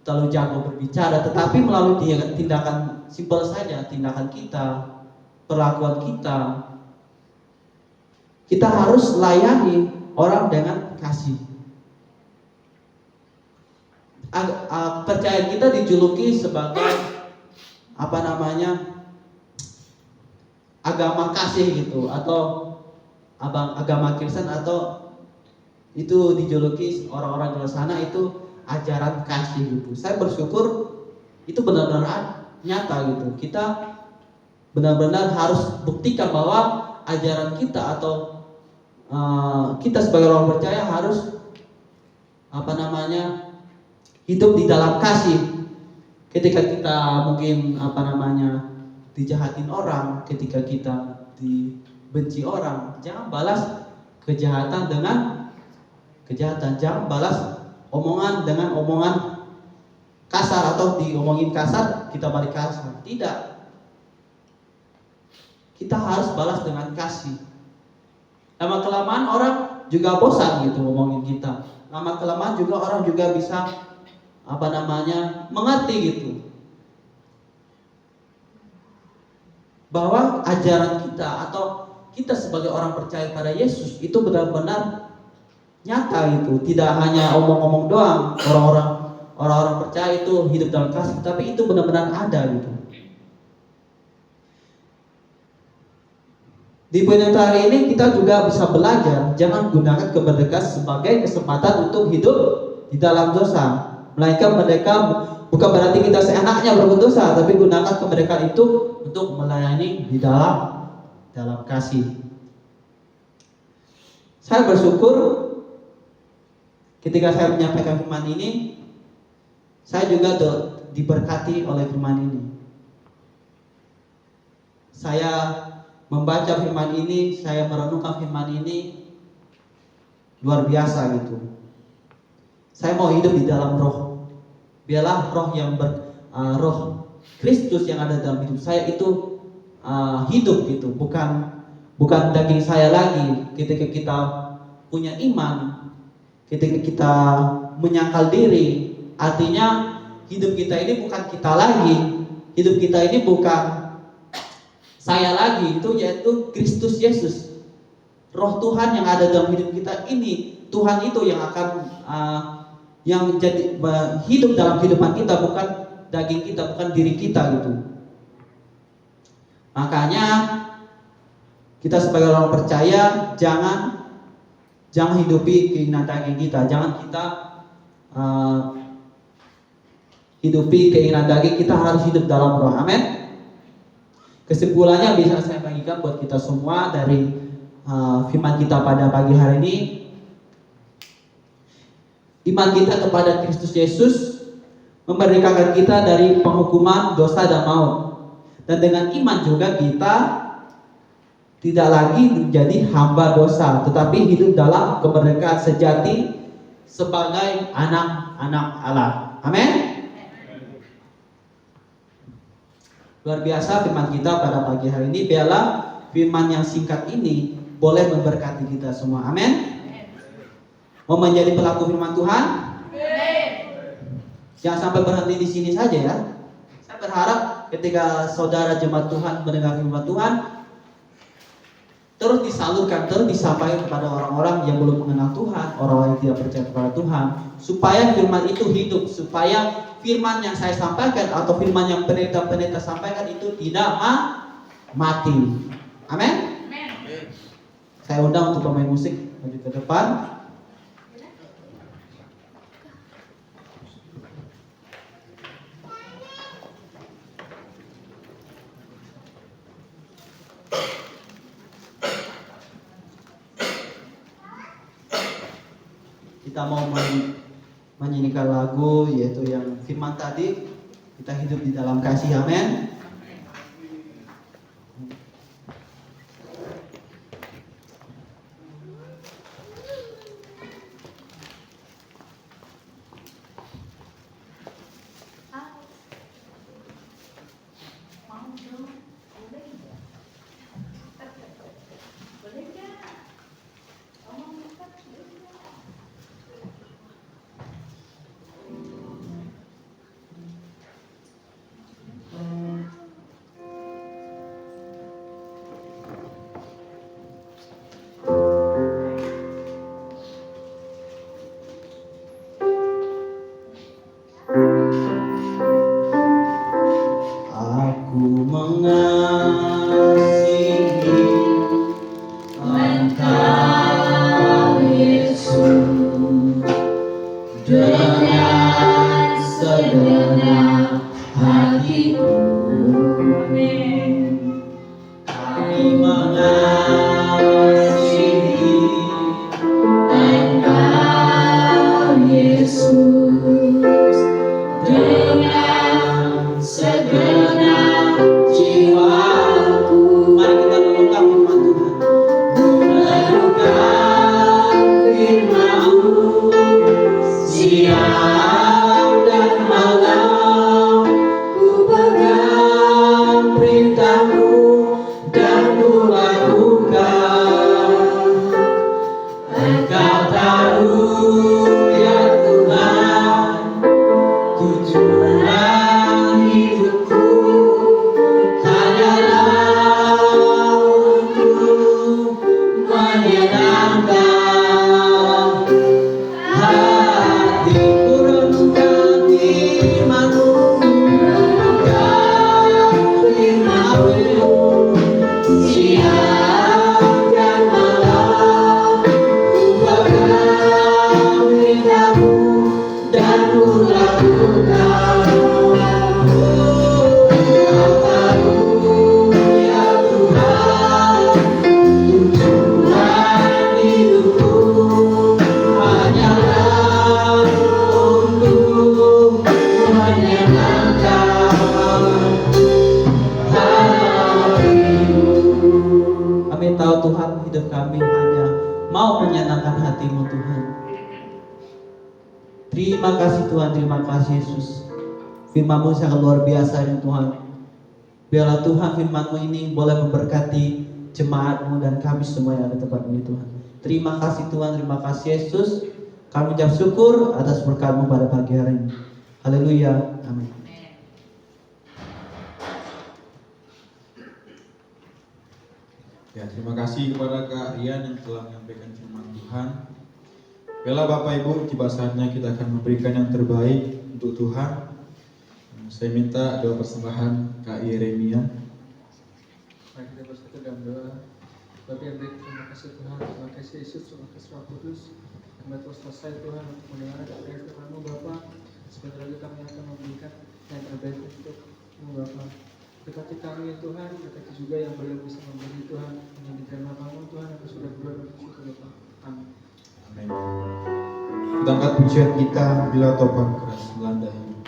terlalu jago berbicara, tetapi melalui tindakan simpel saja, tindakan kita, perlakuan kita harus layani orang dengan kasih. Percayaan kita dijuluki sebagai agama kasih gitu, atau agama Kristen, atau itu dijuluki orang-orang di luar sana itu ajaran kasih gitu. Saya bersyukur itu benar-benar nyata gitu. Kita benar-benar harus buktikan bahwa ajaran kita atau kita sebagai orang percaya harus hidup di dalam kasih. Ketika kita mungkin dijahatin orang, ketika kita dibenci orang, jangan balas kejahatan dengan kejahatan, jangan balas omongan dengan omongan kasar, atau diomongin kasar kita balik kasar. Tidak, kita harus balas dengan kasih. Lama kelamaan orang juga bosan gitu ngomongin kita. Lama kelamaan juga orang juga bisa mengerti gitu bahwa ajaran kita atau kita sebagai orang percaya pada Yesus itu benar-benar nyata gitu. Tidak hanya omong-omong doang. Orang-orang percaya itu hidup dalam kasih, tapi itu benar-benar ada gitu. Di bulan hari ini kita juga bisa belajar jangan gunakan kemerdekaan sebagai kesempatan untuk hidup di dalam dosa. Melainkan bukan berarti kita seenaknya berbuat dosa, tapi gunakan kemerdekaan itu untuk melayani di dalam kasih. Saya bersyukur ketika saya menyampaikan firman ini, saya juga diberkati oleh firman ini. Saya membaca firman ini, saya merenungkan firman ini, luar biasa gitu. Saya mau hidup di dalam roh. Biarlah roh roh Kristus yang ada dalam hidup saya itu hidup gitu, bukan daging saya lagi. Ketika kita punya iman, ketika kita menyangkal diri, artinya hidup kita ini bukan kita lagi, hidup kita ini bukan saya lagi, itu yaitu Kristus Yesus. Roh Tuhan yang ada dalam hidup kita ini, Tuhan itu yang akan yang jadi hidup dalam kehidupan kita, bukan daging kita, bukan diri kita gitu. Makanya kita sebagai orang percaya jangan hidupi keinginan daging kita, jangan kita hidupi keinginan daging, kita harus hidup dalam roh. Amin. Kesimpulannya bisa saya bagikan buat kita semua dari firman kita pada pagi hari ini. Iman kita kepada Kristus Yesus memerdekakan kita dari penghukuman dosa dan maut. Dan dengan iman juga kita tidak lagi menjadi hamba dosa, tetapi hidup dalam kemerdekaan sejati sebagai anak-anak Allah. Amin. Luar biasa firman kita pada pagi hari ini. Biarlah firman yang singkat ini boleh memberkati kita semua. Amin. Mau menjadi pelaku firman Tuhan? Jangan sampai berhenti di sini saja ya. Saya berharap ketika saudara jemaat Tuhan mendengar firman Tuhan, terus disalurkan, terus disampaikan kepada orang-orang yang belum mengenal Tuhan, orang-orang yang tidak percaya kepada Tuhan, supaya firman itu hidup, supaya firman yang saya sampaikan atau firman yang pendeta-pendeta sampaikan itu tidak mati. Amin. Saya undang untuk pemain musik maju ke depan. Kita mau menyanyikan lagu yaitu yang firman tadi, kita hidup di dalam kasih. Amin. Mau bahwa Tuhan hidup kami hanya mau menyenangkan hati-Mu Tuhan. Terima kasih Tuhan, terima kasih Yesus. Firman-Mu sangat luar biasa ini Tuhan. Biarlah Tuhan firman-Mu ini boleh memberkati jemaat-Mu dan kami semua yang ada di tempat ini Tuhan. Terima kasih Tuhan, terima kasih Yesus. Kami ucap syukur atas berkat-Mu pada pagi hari ini. Haleluya, amin. Ya, terima kasih kepada Kak Rian yang telah menyampaikan firman Tuhan. Baiklah Bapak Ibu, tiba saatnya kita akan memberikan yang terbaik untuk Tuhan. Saya minta doa persembahan Kak Yeremia. Mari kita bersatu dalam doa. Bapa yang baik, terima kasih Tuhan, terima kasih Yesus, terima kasih Roh Kudus. Kami telah selesai Tuhan untuk mendengar dari firman-Mu Bapa. Sebentar lagi kami akan memberikan yang terbaik untuk-Mu Bapa. Berkati kami Tuhan, berkati juga yang belum bisa memberi Tuhan, menyanyikan nama-Mu Tuhan yang sudah berdoa dan bersyukur Bapa. Amin. Amin. Kita angkat pujian kita bila topan keras melanda hidup.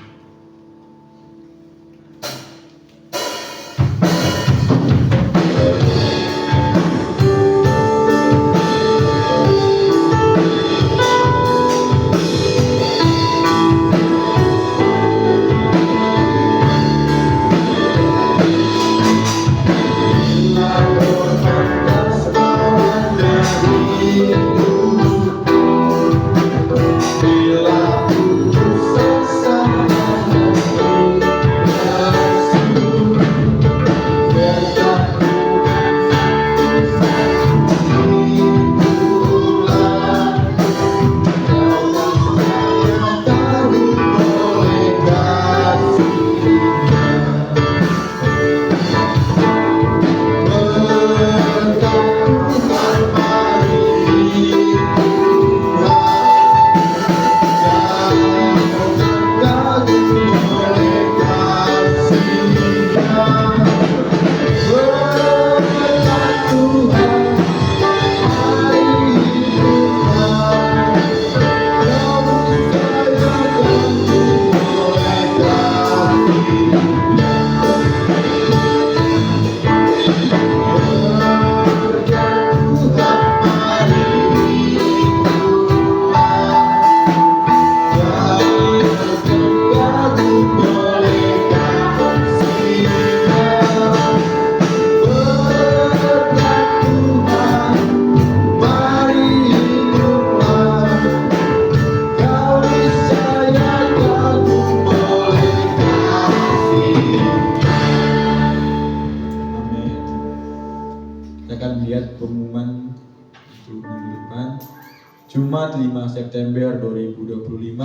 Jumat 5 September 2025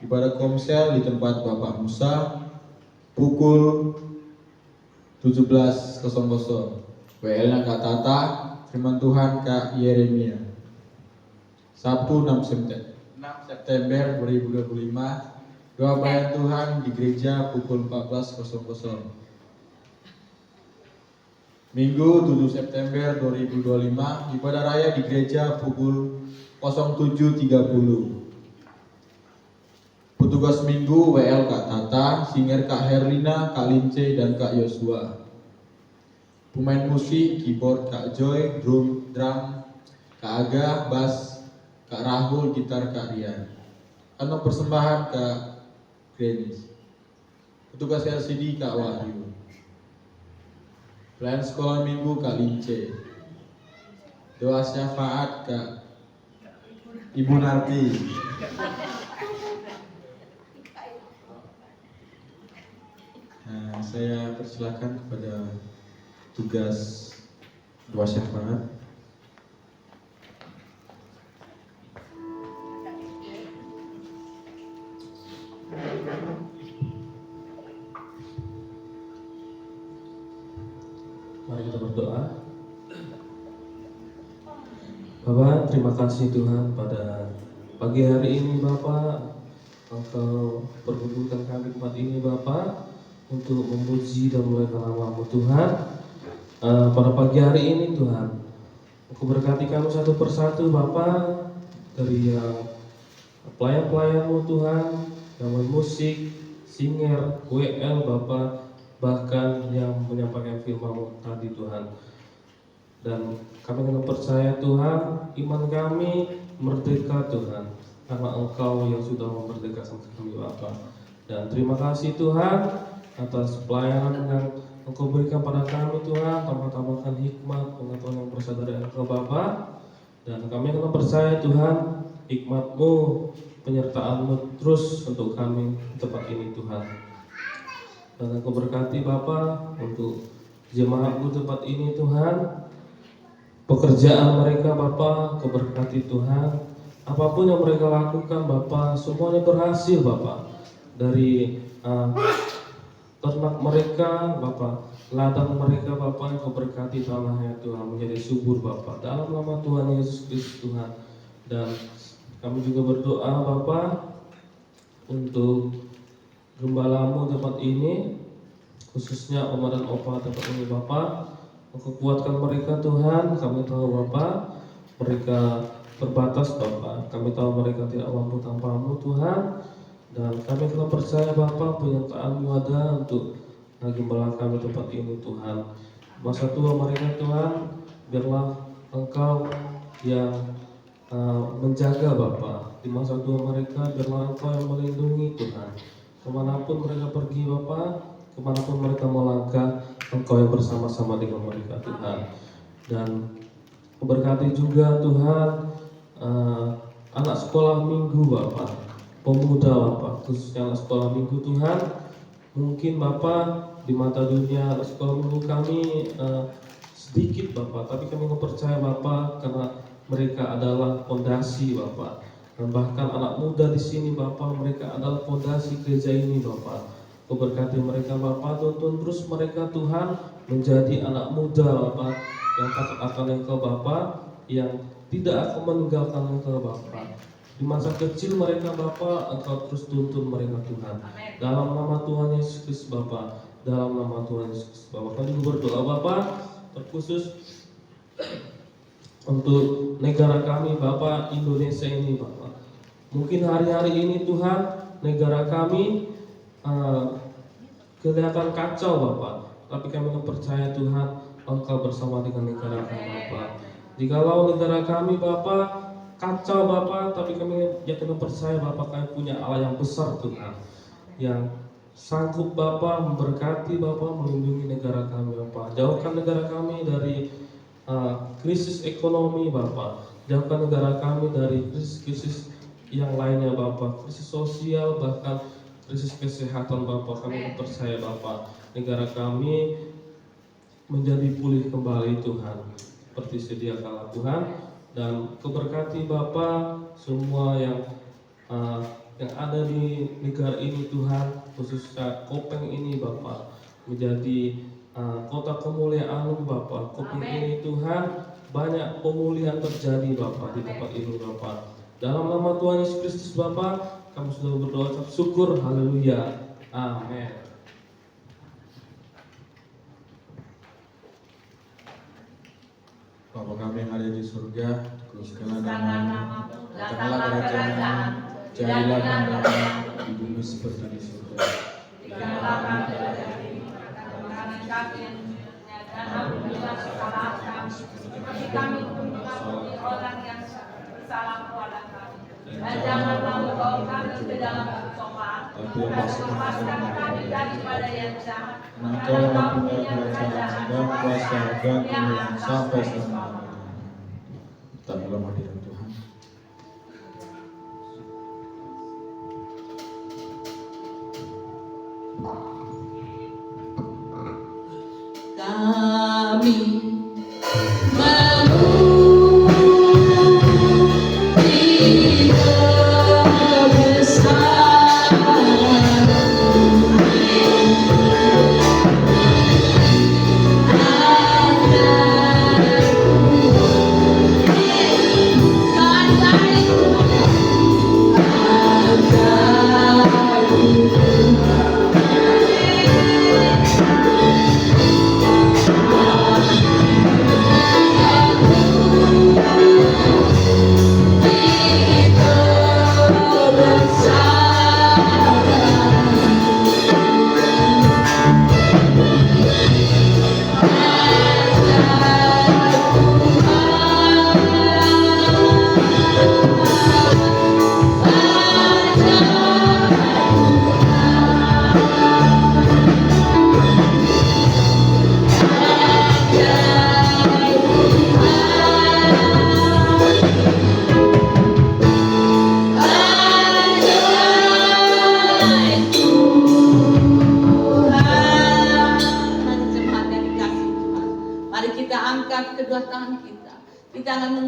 ibadah komsel di tempat Bapak Musa pukul 17.00. WL-nya Kak Tata, firman Tuhan Kak Yeremia. Sabtu 6 September 2025 doa pelayan Tuhan di gereja pukul 14.00. Minggu 7 September 2025 ibadah raya di gereja pukul 07.30. Petugas minggu WL Kak Tata, singer Kak Herlina, Kak Lince, dan Kak Yosua. Pemain musik, keyboard Kak Joy, drum Kak Aga, bass Kak Rahul, gitar Kak Rian. Kantong persembahan Kak Grenis. Petugas LCD Kak Wahyu. Pelayan sekolah minggu Kak Lince. Doa syafaat Kak Ibu Narti. Nah, saya persilakan kepada tugas doa syafaat. Mari kita berdoa. Bapak, terima kasih Tuhan pada pagi hari ini Bapak, Engkau pergulurkan kami tempat ini Bapak untuk memuji dan memuliakan nama-Mu Tuhan. Pada pagi hari ini Tuhan, Engkau berkati kami satu persatu Bapak, dari yang pelayan-pelayan-Mu Tuhan, yang musik, singer, WL Bapak, bahkan yang menyampaikan firman-Mu tadi Tuhan. Dan kami akan percaya Tuhan, iman kami merdeka Tuhan, karena Engkau yang sudah memerdekakan kami Bapa. Dan terima kasih Tuhan atas pelayanan yang Engkau berikan pada kami Tuhan, tambah-tambahkan hikmat, pengetahuan yang berasal dari Engkau Bapa. Dan kami akan percaya Tuhan, hikmat-Mu, penyertaan-Mu terus untuk kami di tempat ini Tuhan. Dan Engkau berkati Bapa untuk jemaat-Mu tempat ini Tuhan, pekerjaan mereka Bapa, Engkau berkati Tuhan. Apapun yang mereka lakukan Bapa, semuanya berhasil Bapa. Dari ternak mereka Bapa, ladang mereka Bapa, yang Kau berkati tanahnya Tuhan menjadi subur Bapa, dalam nama Tuhan Yesus Kristus Tuhan. Dan kami juga berdoa Bapa untuk gembala-Mu tempat ini, khususnya Oma dan Opa tempat ini Bapa. Engkau kuatkan mereka Tuhan. Kami tahu Bapa, mereka terbatas Bapa, kami tahu mereka tidak mampu tanpa-Mu Tuhan. Dan kami telah percaya Bapa, penyertaan-Mu ada untuk gembala kami tempat ini Tuhan. Masa tua mereka Tuhan, biarlah Engkau yang menjaga Bapa. Di masa tua mereka, biarlah Engkau yang melindungi Tuhan. Kemanapun mereka pergi Bapa, kemanapun mereka melangkah, Engkau yang bersama-sama dengan mereka Tuhan. Dan berkati juga Tuhan anak sekolah minggu Bapa, pemuda Bapa, khususnya anak sekolah minggu Tuhan. Mungkin Bapa di mata dunia anak sekolah minggu kami sedikit Bapa, tapi kami percaya Bapa karena mereka adalah fondasi Bapa. Dan bahkan anak muda di sini Bapa, mereka adalah fondasi gereja ini Bapa. Kau berkati mereka Bapa, tuntun terus mereka Tuhan menjadi anak muda Bapa, yang takut akan Engkau Bapa, yang tidak akan meninggalkan Engkau Bapa. Di masa kecil mereka Bapa, Engkau terus tuntun mereka Tuhan. Dalam nama Tuhan Yesus Kristus Bapa, dalam nama Tuhan Yesus Kristus Bapa, kami berdoa Bapa, terkhusus untuk negara kami Bapa, Indonesia ini Bapa. Mungkin hari-hari ini Tuhan, negara kami kelihatan kacau Bapa, tapi kami percaya Tuhan, Engkau bersama dengan negara kami Bapa. Jikalau negara kami Bapa kacau Bapa, tapi kami yakin percaya Bapa, kami punya Allah yang besar Tuhan, yang sanggup Bapa memberkati Bapa, melindungi negara kami Bapa. Jauhkan negara kami dari krisis ekonomi Bapa, jauhkan negara kami dari krisis-krisis yang lainnya Bapa, krisis sosial, bahkan krisis kesehatan Bapa. Kami percaya Bapa, negara kami menjadi pulih kembali Tuhan, seperti sedia kala Tuhan. Dan keberkati Bapa semua yang ada di negara ini Tuhan, khususnya Kopeng ini Bapa, menjadi kota kemuliaan Bapa. Kopeng ini Tuhan, banyak pemulihan terjadi Bapa di tempat ini Bapa. Dalam nama Tuhan Yesus Kristus Bapa, kami sudah berdoa ucap syukur, haleluya, amin. Bapa kami yang ada di surga, dikuduskanlah namamu, datanglah kerajaanmu, jadilah kehendakmu di bumi seperti di surga. Berikanlah kami pada hari ini makanan kami yang sebenarnya, dan ampunilah kesalahan kami, seperti kami mengampuni orang yang bersalah kepada kami. Dan janganlah membawa kami ke dalam pencobaan, tapi lepaskan kami daripada yang jahat. Engkau yang mempunyai kerajaan dan kuasa dan kemuliaan sampai selama-lamanya. Kita dalam hadirat Tuhan. Kami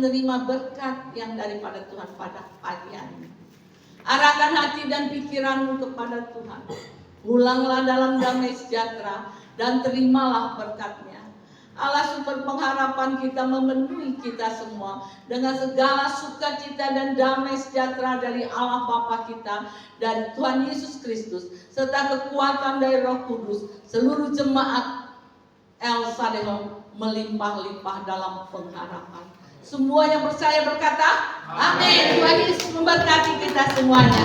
menerima berkat yang daripada Tuhan pada pagi hari ini. Arahkan hati dan pikiranmu kepada Tuhan. Pulanglah dalam damai sejahtera dan terimalah berkat-Nya. Allah sumber pengharapan kita memenuhi kita semua dengan segala sukacita dan damai sejahtera dari Allah Bapa kita, dari Tuhan Yesus Kristus, serta kekuatan dari Roh Kudus. Seluruh jemaat El Sadeho melimpah-limpah dalam pengharapan. Semua yang percaya berkata, amin. Tuhan Yesus memberkati kita semuanya.